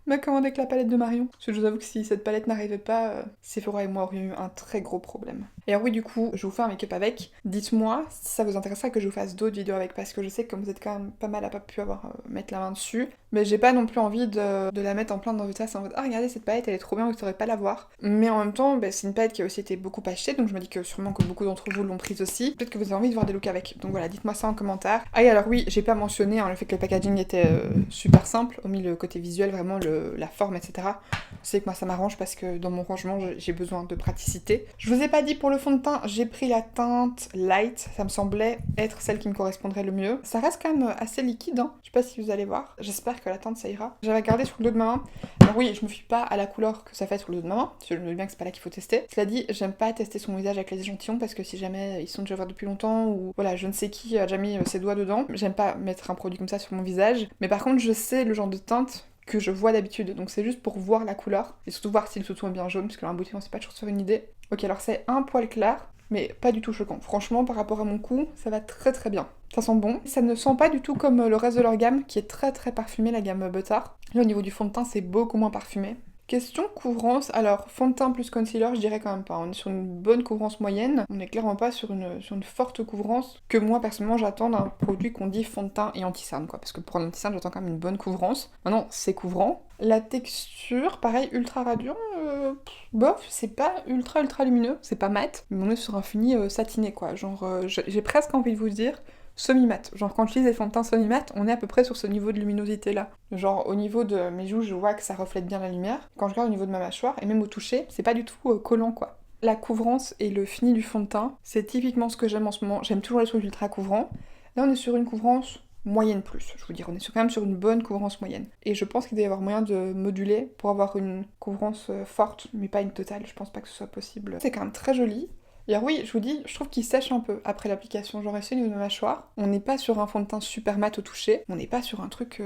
ma commande avec la palette de Marion. Parce que je vous avoue que si cette palette n'arrivait pas, Sephora et moi aurions eu un très gros problème. Et alors oui, du coup, je vous fais un make-up avec. Dites-moi si ça vous intéresserait que je vous fasse d'autres vidéos avec, parce que je sais que comme vous êtes quand même pas mal à pas pu mettre la main dessus, mais j'ai pas non plus envie de la mettre en plein dans votre face en mode « Ah, regardez cette palette, elle est trop bien, vous saurez pas la voir ». Mais en même temps, c'est une palette qui a aussi été beaucoup achetée, donc je me dis que sûrement que beaucoup d'entre vous l'ont prise aussi. Peut-être que vous avez envie de voir des looks avec. Donc voilà, dites-moi ça en commentaire. Ah et alors oui, j'ai pas mentionné le fait que le packaging était super simple, hormis le côté visuel, vraiment la forme, etc. C'est que moi ça m'arrange parce que dans mon rangement, j'ai besoin de praticité. Je vous ai pas dit pour le le fond de teint, j'ai pris la teinte Light, ça me semblait être celle qui me correspondrait le mieux. Ça reste quand même assez liquide, hein. Je sais pas si vous allez voir, j'espère que la teinte ça ira. J'avais regardé sur le dos de ma main, alors oui, je me fie pas à la couleur que ça fait sur le dos de ma main, parce que je me dis bien que c'est pas là qu'il faut tester. Cela dit, j'aime pas tester son visage avec les échantillons, parce que si jamais ils sont déjà verts depuis longtemps, ou voilà, je ne sais qui a déjà mis ses doigts dedans, j'aime pas mettre un produit comme ça sur mon visage. Mais par contre, je sais le genre de teinte que je vois d'habitude, donc c'est juste pour voir la couleur, et surtout voir si le sous-ton est bien jaune, parce que là, un bouton, on sait pas toujours se faire une idée. Ok, alors c'est un poil clair, mais pas du tout choquant. Franchement, par rapport à mon cou, ça va très très bien. Ça sent bon. Ça ne sent pas du tout comme le reste de leur gamme, qui est très très parfumé, la gamme Butter. Là, au niveau du fond de teint, c'est beaucoup moins parfumé. Question couvrance, alors fond de teint plus concealer, je dirais quand même pas. On est sur une bonne couvrance moyenne, on n'est clairement pas sur une forte couvrance que moi personnellement j'attends d'un produit qu'on dit fond de teint et anti-cerne quoi. Parce que pour un anti-cerne j'attends quand même une bonne couvrance. Maintenant c'est couvrant. La texture, pareil, ultra radiant, bof, c'est pas ultra lumineux, c'est pas mat, mais on est sur un fini satiné quoi. Genre j'ai presque envie de vous dire semi-mat. Genre quand j'utilise des fonds de teint semi-mat, on est à peu près sur ce niveau de luminosité là. Genre au niveau de mes joues, je vois que ça reflète bien la lumière. Quand je regarde au niveau de ma mâchoire, et même au toucher, c'est pas du tout collant quoi. La couvrance et le fini du fond de teint, c'est typiquement ce que j'aime en ce moment. J'aime toujours les trucs ultra couvrants. Là on est sur une couvrance moyenne plus, je vous dire, on est quand même sur une bonne couvrance moyenne. Et je pense qu'il doit y avoir moyen de moduler pour avoir une couvrance forte, mais pas une totale, je pense pas que ce soit possible. C'est quand même très joli. Et alors oui, je vous dis, je trouve qu'il sèche un peu après l'application. Genre ici au niveau de ma mâchoire, on n'est pas sur un fond de teint super mat au toucher, on n'est pas sur un truc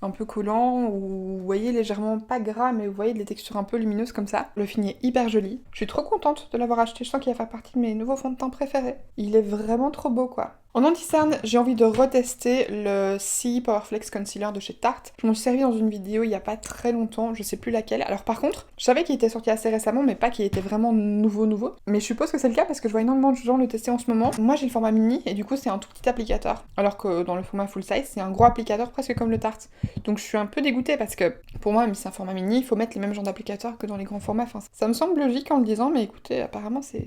un peu collant, ou vous voyez légèrement pas gras, mais vous voyez des textures un peu lumineuses comme ça. Le fini est hyper joli. Je suis trop contente de l'avoir acheté, je sens qu'il va faire partie de mes nouveaux fonds de teint préférés. Il est vraiment trop beau quoi. En anti-cerne, j'ai envie de retester le CI Powerflex Concealer de chez Tarte. Je m'en suis servi dans une vidéo il y a pas très longtemps, je sais plus laquelle. Alors par contre, je savais qu'il était sorti assez récemment, mais pas qu'il était vraiment nouveau. Mais je suppose que c'est le cas parce que je vois énormément de gens le tester en ce moment. Moi j'ai le format mini et du coup c'est un tout petit applicateur. Alors que dans le format full size, c'est un gros applicateur presque comme le Tarte. Donc je suis un peu dégoûtée parce que pour moi, même si c'est un format mini, il faut mettre les mêmes genres d'applicateurs que dans les grands formats. Enfin, ça me semble logique en le disant, mais écoutez, apparemment ça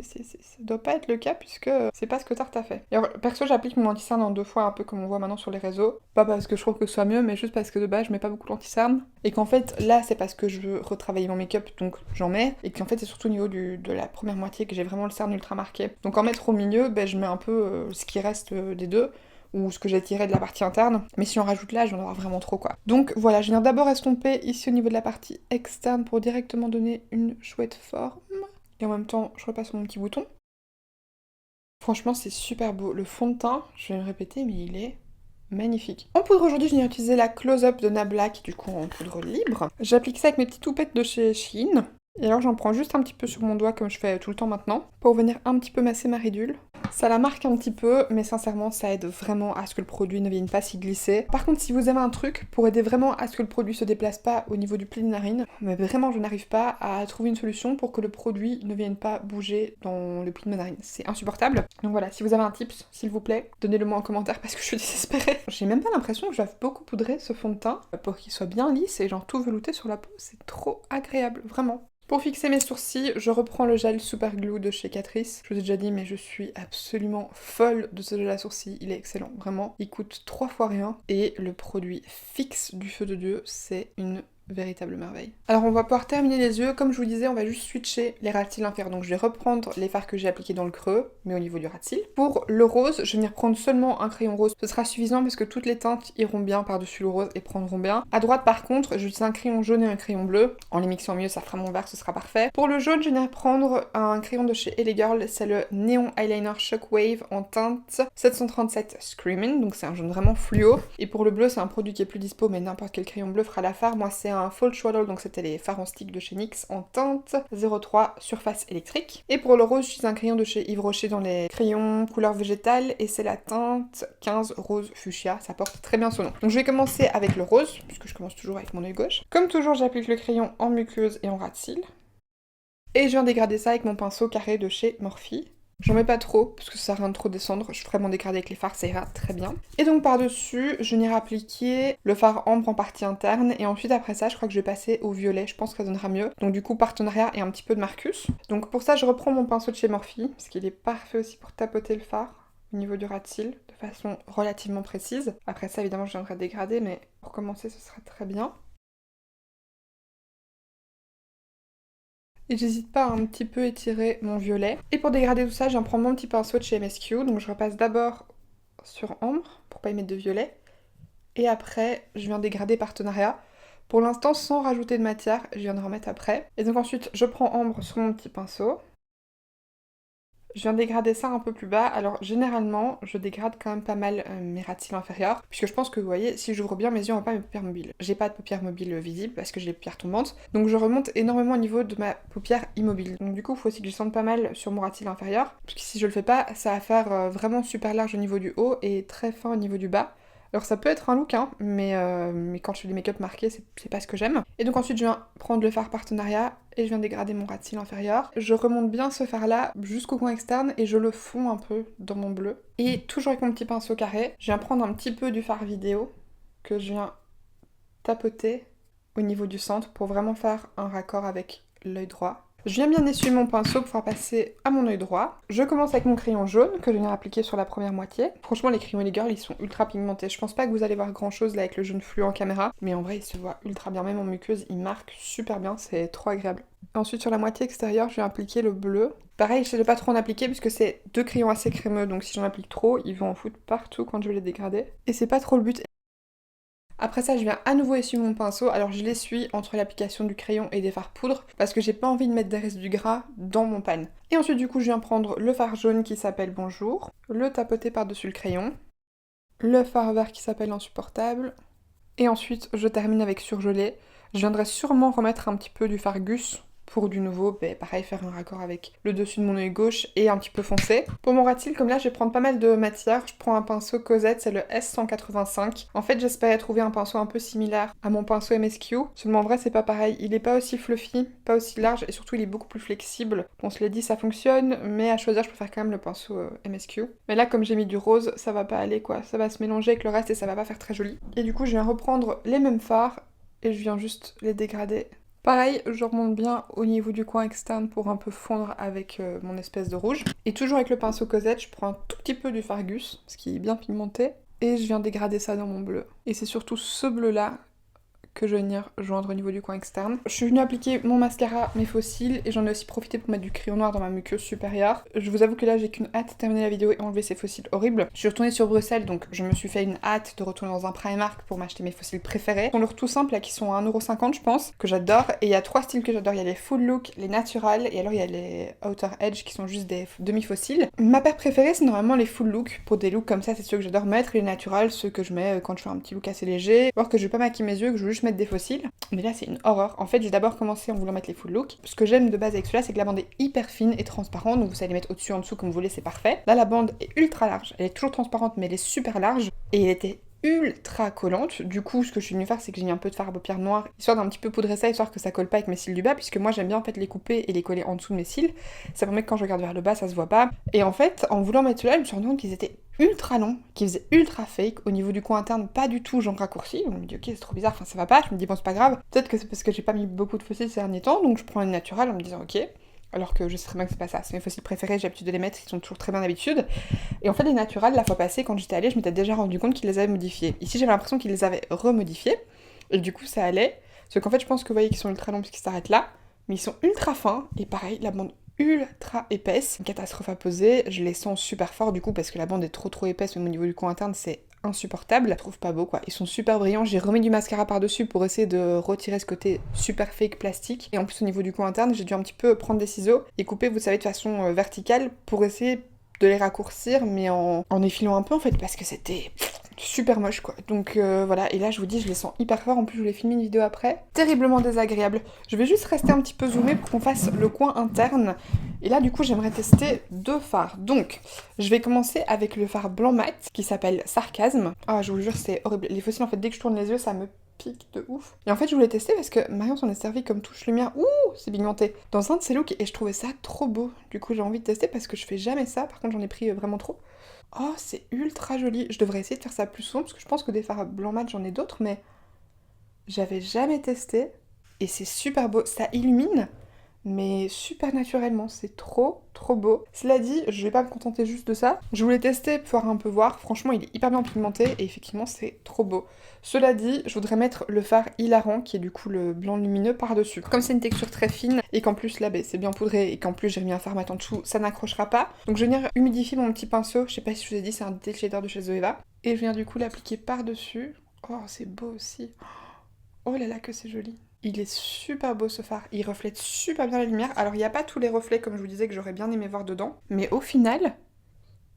doit pas être le cas puisque c'est pas ce que Tarte a fait. Et alors perso, j'applique mon anti-cerne en 2 fois, un peu comme on voit maintenant sur les réseaux. Pas parce que je trouve que ce soit mieux, mais juste parce que de base je mets pas beaucoup d'anti-cerne. Et qu'en fait là c'est parce que je veux retravailler mon make-up, donc j'en mets. Et qu'en fait c'est surtout au niveau de la première moitié que j'ai vraiment le cerne ultra marqué. Donc en mettre au milieu, ben, je mets un peu ce qui reste des deux, ou ce que j'ai tiré de la partie interne, mais si on rajoute là, je vais en avoir vraiment trop quoi. Donc voilà, je viens d'abord estomper ici au niveau de la partie externe pour directement donner une chouette forme. Et en même temps, je repasse mon petit bouton. Franchement, c'est super beau. Le fond de teint, je vais me répéter, mais il est magnifique. En poudre aujourd'hui, je viens utiliser la Close Up de Nablack, du coup en poudre libre. J'applique ça avec mes petites toupettes de chez Shein. Et alors j'en prends juste un petit peu sur mon doigt comme je fais tout le temps maintenant, pour venir un petit peu masser ma ridule. Ça la marque un petit peu, mais sincèrement ça aide vraiment à ce que le produit ne vienne pas s'y glisser. Par contre si vous avez un truc pour aider vraiment à ce que le produit se déplace pas au niveau du pli de narine, mais vraiment je n'arrive pas à trouver une solution pour que le produit ne vienne pas bouger dans le pli de ma narine. C'est insupportable. Donc voilà, si vous avez un tips, s'il vous plaît, donnez-le moi en commentaire parce que je suis désespérée. J'ai même pas l'impression que je dois beaucoup poudrer ce fond de teint pour qu'il soit bien lisse et genre tout velouté sur la peau. C'est trop agréable, vraiment. Pour fixer mes sourcils, je reprends le gel Super Glue de chez Catrice. Je vous ai déjà dit, mais je suis absolument folle de ce gel à sourcils. Il est excellent, vraiment. Il coûte 3 fois rien. Et le produit fixe du feu de Dieu, c'est une véritable merveille. Alors on va pouvoir terminer les yeux. Comme je vous disais, on va juste switcher les ras de cils inférieurs. Donc je vais reprendre les fards que j'ai appliqués dans le creux, mais au niveau du ras de cils. Pour le rose, je vais venir prendre seulement un crayon rose. Ce sera suffisant parce que toutes les teintes iront bien par-dessus le rose et prendront bien. À droite par contre, j'utilise un crayon jaune et un crayon bleu. En les mixant mieux, ça fera mon vert, ce sera parfait. Pour le jaune, je vais venir prendre un crayon de chez LA Girl. C'est le Neon Eyeliner Shockwave en teinte 737 Screamin'. Donc c'est un jaune vraiment fluo. Et pour le bleu, c'est un produit qui est plus dispo, mais n'importe quel crayon bleu fera l'affaire. Moi, c'est un False Shadow, donc c'était les fards en stick de chez NYX en teinte 03 surface électrique. Et pour le rose, j'utilise un crayon de chez Yves Rocher dans les crayons couleur végétale et c'est la teinte 15 rose fuchsia, ça porte très bien son nom. Donc je vais commencer avec le rose, puisque je commence toujours avec mon œil gauche. Comme toujours, j'applique le crayon en muqueuse et en ras de cils. Et je viens dégrader ça avec mon pinceau carré de chez Morphe. J'en mets pas trop, parce que ça sert à rien de trop descendre. Je ferai mon dégradé avec les fards, ça ira très bien. Et donc par-dessus, je viens appliquer le fard ambre en partie interne. Et ensuite, après ça, je crois que je vais passer au violet. Je pense que ça donnera mieux. Donc du coup, partenariat et un petit peu de Marcus. Donc pour ça, je reprends mon pinceau de chez Morphe, parce qu'il est parfait aussi pour tapoter le fard au niveau du ras de cils, de façon relativement précise. Après ça, évidemment, je viendrai dégrader, mais pour commencer, ce sera très bien. Et j'hésite pas à un petit peu étirer mon violet. Et pour dégrader tout ça, je viens prendre mon petit pinceau de chez MSQ. Donc je repasse d'abord sur ombre pour pas y mettre de violet. Et après, je viens dégrader partenariat. Pour l'instant, sans rajouter de matière, je viens de remettre après. Et donc ensuite, je prends ombre sur mon petit pinceau. Je viens dégrader ça un peu plus bas. Alors généralement, je dégrade quand même pas mal mes ras de cils inférieurs, puisque je pense que vous voyez, si j'ouvre bien mes yeux, on voit pas mes paupières mobiles. J'ai pas de paupières mobiles visibles parce que j'ai les paupières tombantes, donc je remonte énormément au niveau de ma paupière immobile. Donc du coup, il faut aussi que je sente pas mal sur mon ras de cils inférieur, parce que si je le fais pas, ça va faire vraiment super large au niveau du haut et très fin au niveau du bas. Alors ça peut être un look, hein, mais quand je fais des make-up marqués, c'est pas ce que j'aime. Et donc ensuite, je viens prendre le fard partenariat et je viens dégrader mon ras de cils inférieur. Je remonte bien ce fard-là jusqu'au coin externe et je le fonds un peu dans mon bleu. Et toujours avec mon petit pinceau carré, je viens prendre un petit peu du fard vidéo que je viens tapoter au niveau du centre pour vraiment faire un raccord avec l'œil droit. Je viens bien essuyer mon pinceau pour faire passer à mon œil droit. Je commence avec mon crayon jaune que je viens appliquer sur la première moitié. Franchement, les crayons Ellie Girl, ils sont ultra pigmentés. Je pense pas que vous allez voir grand chose là avec le jaune fluo en caméra, mais en vrai, il se voit ultra bien. Même en muqueuse, il marque super bien, c'est trop agréable. Ensuite, sur la moitié extérieure, je vais appliquer le bleu. Pareil, j'essaie de pas trop en appliquer puisque c'est deux crayons assez crémeux, donc si j'en applique trop, ils vont en foutre partout quand je vais les dégrader. Et c'est pas trop le but. Après ça, je viens à nouveau essuyer mon pinceau. Alors je l'essuie entre l'application du crayon et des fards poudre parce que j'ai pas envie de mettre des restes du gras dans mon pan. Et ensuite, du coup, je viens prendre le fard jaune qui s'appelle Bonjour, le tapoter par-dessus le crayon, le fard vert qui s'appelle Insupportable, et ensuite, je termine avec Surgelé. Je viendrai sûrement remettre un petit peu du fard Gus pour du nouveau, pareil, faire un raccord avec le dessus de mon œil gauche et un petit peu foncé. Pour mon ras de cils, comme là, je vais prendre pas mal de matière. Je prends un pinceau Cosette, c'est le S185. En fait, j'espérais trouver un pinceau un peu similaire à mon pinceau MSQ. Seulement, en vrai, c'est pas pareil. Il est pas aussi fluffy, pas aussi large et surtout, il est beaucoup plus flexible. On se l'est dit, ça fonctionne, mais à choisir, je préfère quand même le pinceau MSQ. Mais là, comme j'ai mis du rose, ça va pas aller, quoi. Ça va se mélanger avec le reste et ça va pas faire très joli. Et du coup, je viens reprendre les mêmes fards et je viens juste les dégrader. Pareil, je remonte bien au niveau du coin externe pour un peu fondre avec mon espèce de rouge. Et toujours avec le pinceau Cosette, je prends un tout petit peu du Fargus, ce qui est bien pigmenté, et je viens dégrader ça dans mon bleu. Et c'est surtout ce bleu-là que je vais venir joindre au niveau du coin externe. Je suis venue appliquer mon mascara, mes faux cils, et j'en ai aussi profité pour mettre du crayon noir dans ma muqueuse supérieure. Je vous avoue que là, j'ai qu'une hâte de terminer la vidéo et enlever ces faux cils horribles. Je suis retournée sur Bruxelles, donc je me suis fait une hâte de retourner dans un Primark pour m'acheter mes faux cils préférés. Ils sont leur tout simples, là, qui sont à 1,50 € je pense, que j'adore. Et il y a 3 styles que j'adore. Il y a les full look, les naturals, et alors il y a les outer edge qui sont juste des demi-faux cils. Ma paire préférée, c'est normalement les full look. Pour des looks comme ça, c'est ceux que j'adore mettre. Les naturals, ceux que je mets quand je fais un petit look assez léger. Voir que je vais pas maquiller mes yeux, que je veux juste mettre des faux cils. Mais là, c'est une horreur. En fait, j'ai d'abord commencé en voulant mettre les full look. Ce que j'aime de base avec celui-là, c'est que la bande est hyper fine et transparente. Donc vous savez les mettre au-dessus, en dessous, comme vous voulez, c'est parfait. Là, la bande est ultra large. Elle est toujours transparente, mais elle est super large. Et elle était ultra collante. Du coup, ce que je suis venue faire, c'est que j'ai mis un peu de fard à paupières noires, histoire d'un petit peu poudrer ça, histoire que ça colle pas avec mes cils du bas, puisque moi j'aime bien en fait les couper et les coller en dessous de mes cils. Ça permet que quand je regarde vers le bas, ça se voit pas. Et en fait, en voulant mettre ceux-là, je me suis rendu compte qu'ils étaient ultra longs, qu'ils faisaient ultra fake. Au niveau du coin interne, pas du tout, j'en raccourcis. On me dit ok, c'est trop bizarre, enfin ça va pas. Je me dis bon, c'est pas grave. Peut-être que c'est parce que j'ai pas mis beaucoup de faux cils ces derniers temps, donc je prends une naturelle en me disant ok. Alors que je sais très bien que c'est pas ça. C'est mes faux cils préférés, j'ai l'habitude de les mettre, ils sont toujours très bien d'habitude. Et en fait, les naturels, la fois passée, quand j'étais allée, je m'étais déjà rendu compte qu'ils les avaient modifiés. Ici, j'avais l'impression qu'ils les avaient remodifiés. Et du coup, ça allait. Sauf qu'en fait, je pense que vous voyez qu'ils sont ultra longs puisqu'ils s'arrêtent là. Mais ils sont ultra fins. Et pareil, la bande ultra épaisse. Une catastrophe à poser. Je les sens super fort du coup parce que la bande est trop épaisse. Même au niveau du coin interne, c'est insupportable. Je trouve pas beau quoi. Ils sont super brillants. J'ai remis du mascara par-dessus pour essayer de retirer ce côté super fake plastique. Et en plus, au niveau du coin interne, j'ai dû un petit peu prendre des ciseaux et couper, vous savez, de façon verticale pour essayer de les raccourcir, mais en effilant un peu en fait, parce que c'était super moche quoi. Donc voilà, et là je vous dis, je les sens hyper fort. En plus, je voulais filmer une vidéo après. Terriblement désagréable. Je vais juste rester un petit peu zoomé pour qu'on fasse le coin interne. Et là, du coup, j'aimerais tester 2 fards. Donc, je vais commencer avec le fard blanc mat qui s'appelle Sarcasme. Ah, je vous jure, c'est horrible. Les faux cils, en fait, dès que je tourne les yeux, ça me pique de ouf. Et en fait, je voulais tester parce que Marion s'en est servi comme touche lumière. Ouh, c'est pigmenté. Dans un de ses looks, et je trouvais ça trop beau. Du coup, j'ai envie de tester parce que je fais jamais ça. Par contre, j'en ai pris vraiment trop. Oh, c'est ultra joli. Je devrais essayer de faire ça plus souvent parce que je pense que des fards blanc mat, j'en ai d'autres, mais j'avais jamais testé. Et c'est super beau. Ça illumine, mais super naturellement, c'est trop beau. Cela dit, je vais pas me contenter juste de ça. Je voulais tester pour un peu voir, franchement il est hyper bien pigmenté et effectivement c'est trop beau. Cela dit, je voudrais mettre le fard hilarant qui est du coup le blanc lumineux par-dessus. Comme c'est une texture très fine et qu'en plus là c'est bien poudré et qu'en plus j'ai remis un fard mat en dessous, ça n'accrochera pas. Donc je vais venir humidifier mon petit pinceau, je sais pas si je vous ai dit c'est un detail shader de chez Zoeva. Et je viens du coup l'appliquer par-dessus. Oh c'est beau aussi. Oh là là que c'est joli. Il est super beau ce fard, il reflète super bien la lumière. Alors il n'y a pas tous les reflets comme je vous disais que j'aurais bien aimé voir dedans, mais au final,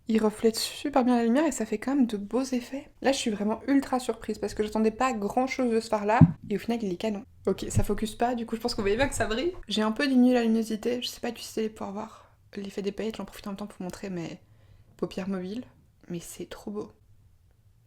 il reflète super bien la lumière et ça fait quand même de beaux effets. Là je suis vraiment ultra surprise parce que j'attendais pas grand chose de ce fard là, et au final il est canon. Ok, ça focus pas, du coup je pense qu'on voyait bien que ça brille. J'ai un peu diminué la luminosité, je sais pas du si vous pouvoir voir l'effet des paillettes, j'en profite en même temps pour montrer mes paupières mobiles, mais c'est trop beau.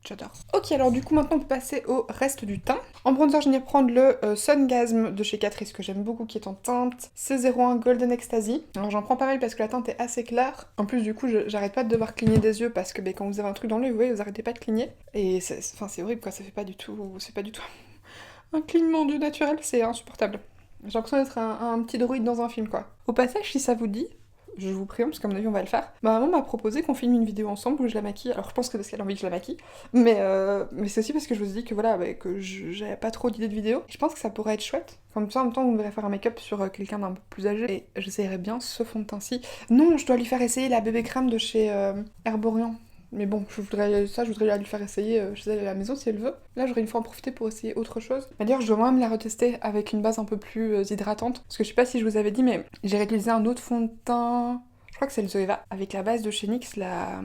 J'adore. Ok, alors du coup maintenant on peut passer au reste du teint. En bronzer, je vais venir prendre le Sungasm de chez Catrice que j'aime beaucoup qui est en teinte C01 Golden Ecstasy. Alors j'en prends pas mal parce que la teinte est assez claire. En plus du coup j'arrête pas de devoir cligner des yeux parce que quand vous avez un truc dans l'œil, vous voyez, vous arrêtez pas de cligner. Et c'est horrible quoi, ça fait pas du tout... C'est pas du tout un clignement du naturel, c'est insupportable. J'ai l'impression d'être un petit droïde dans un film quoi. Au passage, si ça vous dit, je vous préviens, parce qu'à mon avis on va le faire. Ma maman m'a proposé qu'on filme une vidéo ensemble où je la maquille. Alors je pense que parce qu'elle a envie que je la maquille, mais c'est aussi parce que je vous ai dit que voilà, que j'avais pas trop d'idées de vidéos. Je pense que ça pourrait être chouette. Comme ça en même temps on devrait faire un make-up sur quelqu'un d'un peu plus âgé. Et j'essayerais bien ce fond de teint-ci. Non, je dois lui faire essayer la bébé crème de chez Herborian. Mais bon, je voudrais lui faire essayer chez elle à la maison si elle veut. Là, j'aurais une fois en profiter pour essayer autre chose. D'ailleurs, je dois moi-même la retester avec une base un peu plus hydratante. Parce que je sais pas si je vous avais dit, mais j'ai réutilisé un autre fond de teint. Je crois que c'est le Zoeva, avec la base de chez NYX, la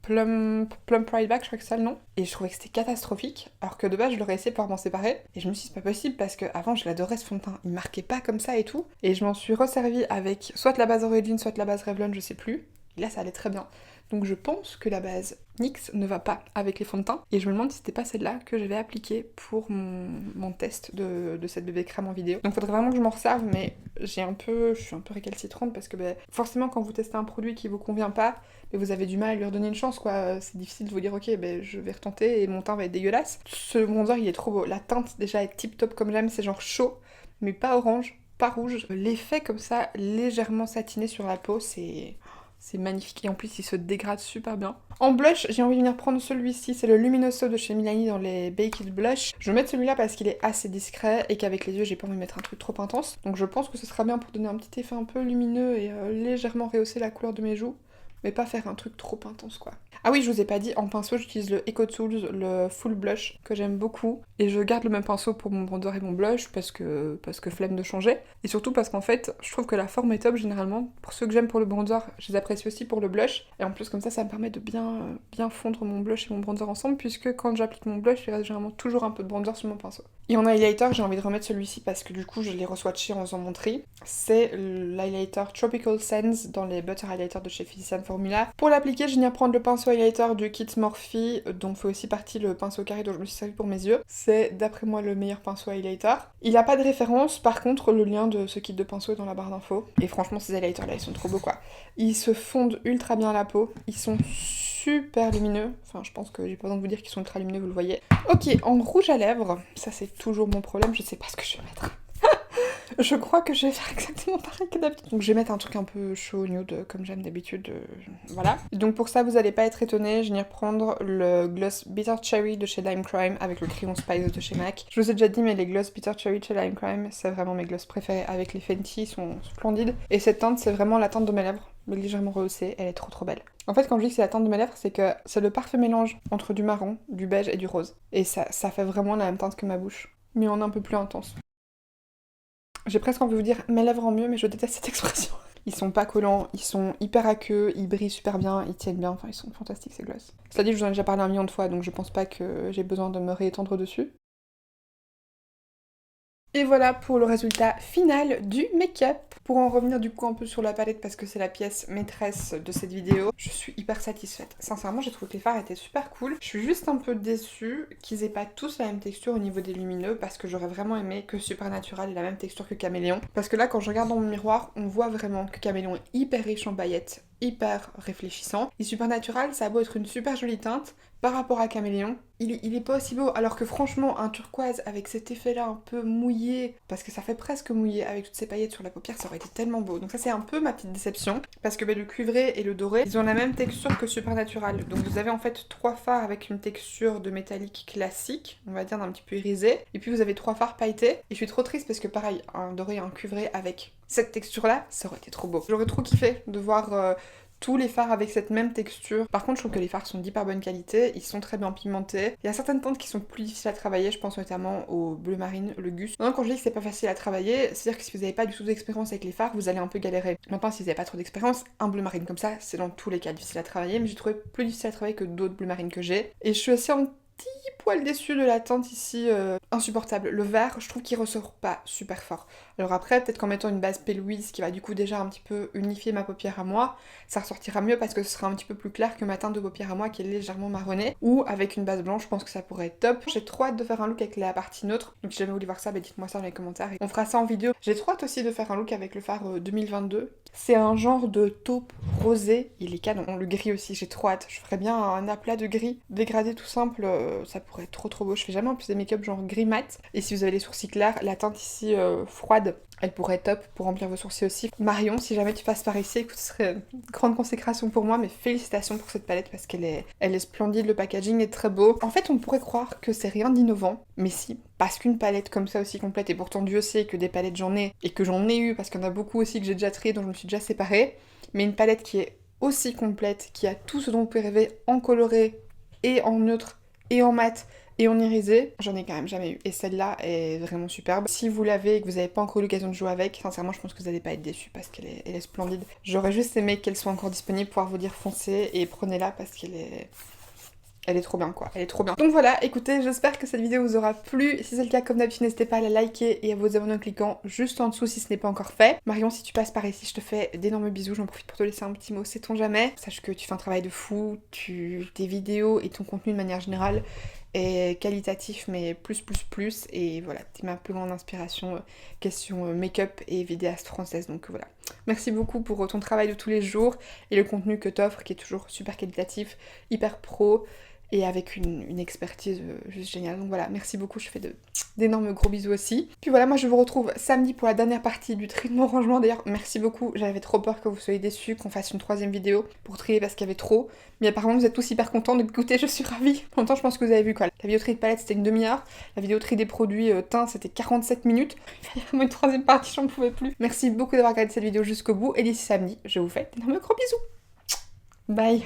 Plum Pride Back, je crois que c'est ça le nom. Et je trouvais que c'était catastrophique, alors que de base je l'aurais essayé pour m'en séparer. Et je me suis dit c'est pas possible parce que avant je l'adorais ce fond de teint, il marquait pas comme ça et tout. Et je m'en suis resservie avec soit la base Origin, soit la base Revlon, je sais plus. Et là ça allait très bien. Donc je pense que la base NYX ne va pas avec les fonds de teint. Et je me demande si c'était pas celle-là que j'avais appliquée pour mon test de cette bébé crème en vidéo. Donc faudrait vraiment que je m'en resserve, mais je suis un peu récalcitrante parce que forcément quand vous testez un produit qui vous convient pas, mais vous avez du mal à lui redonner une chance quoi. C'est difficile de vous dire ok je vais retenter et mon teint va être dégueulasse. Ce bronzer il est trop beau. La teinte déjà est tip top comme j'aime, c'est genre chaud, mais pas orange, pas rouge. L'effet comme ça légèrement satiné sur la peau, c'est magnifique et en plus il se dégrade super bien. En blush, j'ai envie de venir prendre celui-ci, c'est le Luminoso de chez Milani dans les Baked Blush. Je vais mettre celui-là parce qu'il est assez discret et qu'avec les yeux j'ai pas envie de mettre un truc trop intense. Donc je pense que ce sera bien pour donner un petit effet un peu lumineux et légèrement rehausser la couleur de mes joues. Mais pas faire un truc trop intense quoi. Ah oui, je vous ai pas dit, en pinceau j'utilise le EcoTools, le Full Blush, que j'aime beaucoup. Et je garde le même pinceau pour mon bronzer et mon blush, parce que flemme de changer. Et surtout parce qu'en fait, je trouve que la forme est top généralement. Pour ceux que j'aime pour le bronzer, je les apprécie aussi pour le blush. Et en plus comme ça me permet de bien fondre mon blush et mon bronzer ensemble, puisque quand j'applique mon blush, il reste généralement toujours un peu de bronzer sur mon pinceau. Et en highlighter, j'ai envie de remettre celui-ci parce que du coup je l'ai re-swatché en faisant mon tri. C'est l'highlighter Tropical Sands dans les Butter Highlighter de chez Physician Formula. Pour l'appliquer, je vais venir prendre le pinceau highlighter du kit Morphe, dont fait aussi partie le pinceau carré dont je me suis servi pour mes yeux. C'est d'après moi le meilleur pinceau highlighter. Il n'a pas de référence, par contre le lien de ce kit de pinceau est dans la barre d'infos. Et franchement ces highlighters là ils sont trop beaux quoi. Ils se fondent ultra bien à la peau, ils sont super lumineux. Enfin je pense que j'ai pas besoin de vous dire qu'ils sont ultra lumineux, vous le voyez. Ok, en rouge à lèvres, ça c'est toujours mon problème, je sais pas ce que je vais mettre. Je crois que je vais faire exactement pareil que d'habitude. Donc je vais mettre un truc un peu chaud, nude, comme j'aime d'habitude, voilà. Donc pour ça, vous allez pas être étonnés, je vais venir prendre le gloss Bitter Cherry de chez Lime Crime avec le crayon Spice de chez MAC. Je vous ai déjà dit, mais les gloss Bitter Cherry de chez Lime Crime, c'est vraiment mes gloss préférés avec les Fenty, ils sont splendides. Et cette teinte, c'est vraiment la teinte de mes lèvres, mais légèrement rehaussée, elle est trop belle. En fait, quand je dis que c'est la teinte de mes lèvres, c'est que c'est le parfait mélange entre du marron, du beige et du rose. Et ça fait vraiment la même teinte que ma bouche, mais en un peu plus intense. J'ai presque envie de vous dire mes lèvres en mieux, mais je déteste cette expression. Ils sont pas collants, ils sont hyper aqueux, ils brillent super bien, ils tiennent bien, enfin ils sont fantastiques ces gloss. Cela dit, je vous en ai déjà parlé un million de fois, donc je pense pas que j'ai besoin de me réétendre dessus. Et voilà pour le résultat final du make-up. Pour en revenir du coup un peu sur la palette parce que c'est la pièce maîtresse de cette vidéo, je suis hyper satisfaite. Sincèrement, j'ai trouvé que les fards étaient super cool. Je suis juste un peu déçue qu'ils aient pas tous la même texture au niveau des lumineux parce que j'aurais vraiment aimé que Supernatural ait la même texture que Caméléon. Parce que là, quand je regarde dans mon miroir, on voit vraiment que Caméléon est hyper riche en paillettes hyper réfléchissant. Et Supernatural, ça a beau être une super jolie teinte, par rapport à Caméléon, il est pas aussi beau, alors que franchement, un turquoise avec cet effet-là un peu mouillé, parce que ça fait presque mouillé avec toutes ces paillettes sur la paupière, ça aurait été tellement beau. Donc ça c'est un peu ma petite déception, parce que le cuivré et le doré, ils ont la même texture que Supernatural. Donc vous avez en fait 3 fards avec une texture de métallique classique, on va dire d'un petit peu irisé, et puis vous avez 3 fards pailletés, et je suis trop triste parce que pareil, un doré et un cuivré avec cette texture-là, ça aurait été trop beau. J'aurais trop kiffé de voir tous les fards avec cette même texture. Par contre, je trouve que les fards sont d'hyper bonne qualité, ils sont très bien pigmentés. Il y a certaines teintes qui sont plus difficiles à travailler, je pense notamment au bleu marine, le Gus. Donc quand je dis que c'est pas facile à travailler, c'est-à-dire que si vous n'avez pas du tout d'expérience avec les fards, vous allez un peu galérer. Maintenant, si vous n'avez pas trop d'expérience, un bleu marine comme ça, c'est dans tous les cas difficile à travailler, mais j'ai trouvé plus difficile à travailler que d'autres bleus marines que j'ai. Et je suis assez en petit poil déçue de la teinte ici, insupportable. Le vert, je trouve qu'il ressort pas super fort. Alors après, peut-être qu'en mettant une base P. Louise qui va du coup déjà un petit peu unifier ma paupière à moi, ça ressortira mieux parce que ce sera un petit peu plus clair que ma teinte de paupière à moi qui est légèrement marronnée. Ou avec une base blanche, je pense que ça pourrait être top. J'ai trop hâte de faire un look avec la partie neutre, donc si jamais vous voulez voir ça, bah dites-moi ça dans les commentaires. Et on fera ça en vidéo. J'ai trop hâte aussi de faire un look avec le fard 2022. C'est un genre de taupe rosé, il est canon. Le gris aussi, j'ai trop hâte. Je ferais bien un aplat de gris dégradé tout simple, ça pourrait être trop beau. Je fais jamais en plus des make-up genre gris mat. Et si vous avez les sourcils clairs, la teinte ici froide, elle pourrait être top pour remplir vos sourcils aussi. Marion, si jamais tu passes par ici, écoute, ce serait une grande consécration pour moi, mais félicitations pour cette palette parce elle est splendide, le packaging est très beau. En fait, on pourrait croire que c'est rien d'innovant, mais si, parce qu'une palette comme ça aussi complète, et pourtant Dieu sait que des palettes j'en ai, et que j'en ai eu, parce qu'il y en a beaucoup aussi que j'ai déjà trié, dont je me suis déjà séparée, mais une palette qui est aussi complète, qui a tout ce dont vous pouvez rêver en coloré, et en neutre, et en mat, et en irisé, j'en ai quand même jamais eu. Et celle-là est vraiment superbe. Si vous l'avez et que vous n'avez pas encore eu l'occasion de jouer avec, sincèrement, je pense que vous n'allez pas être déçus parce qu'elle est splendide. J'aurais juste aimé qu'elle soit encore disponible, pouvoir vous dire foncez et prenez-la parce qu'elle est... Elle est trop bien quoi, elle est trop bien. Donc voilà, écoutez, j'espère que cette vidéo vous aura plu. Si c'est le cas, comme d'habitude, n'hésitez pas à la liker et à vous abonner en cliquant juste en dessous si ce n'est pas encore fait. Marion, si tu passes par ici, je te fais d'énormes bisous. J'en profite pour te laisser un petit mot, sait-on jamais. Sache que tu fais un travail de fou, tes vidéos et ton contenu de manière générale est qualitatif mais plus et voilà, t'es ma plus grande inspiration question make-up et vidéaste française, donc voilà. Merci beaucoup pour ton travail de tous les jours et le contenu que t'offres qui est toujours super qualitatif, hyper pro et avec une expertise juste géniale. Donc voilà, merci beaucoup, je fais d'énormes gros bisous aussi. Puis voilà, moi je vous retrouve samedi pour la dernière partie du tri de mon rangement. D'ailleurs, merci beaucoup, j'avais trop peur que vous soyez déçus, qu'on fasse une 3e vidéo pour trier parce qu'il y avait trop. Mais apparemment vous êtes tous hyper contents, donc écoutez, je suis ravie. En même temps, je pense que vous avez vu quoi. La vidéo tri de palette c'était une demi-heure, la vidéo tri des produits teints c'était 47 minutes. Il y a une 3e partie, j'en pouvais plus. Merci beaucoup d'avoir regardé cette vidéo jusqu'au bout et d'ici samedi, je vous fais d'énormes gros bisous. Bye.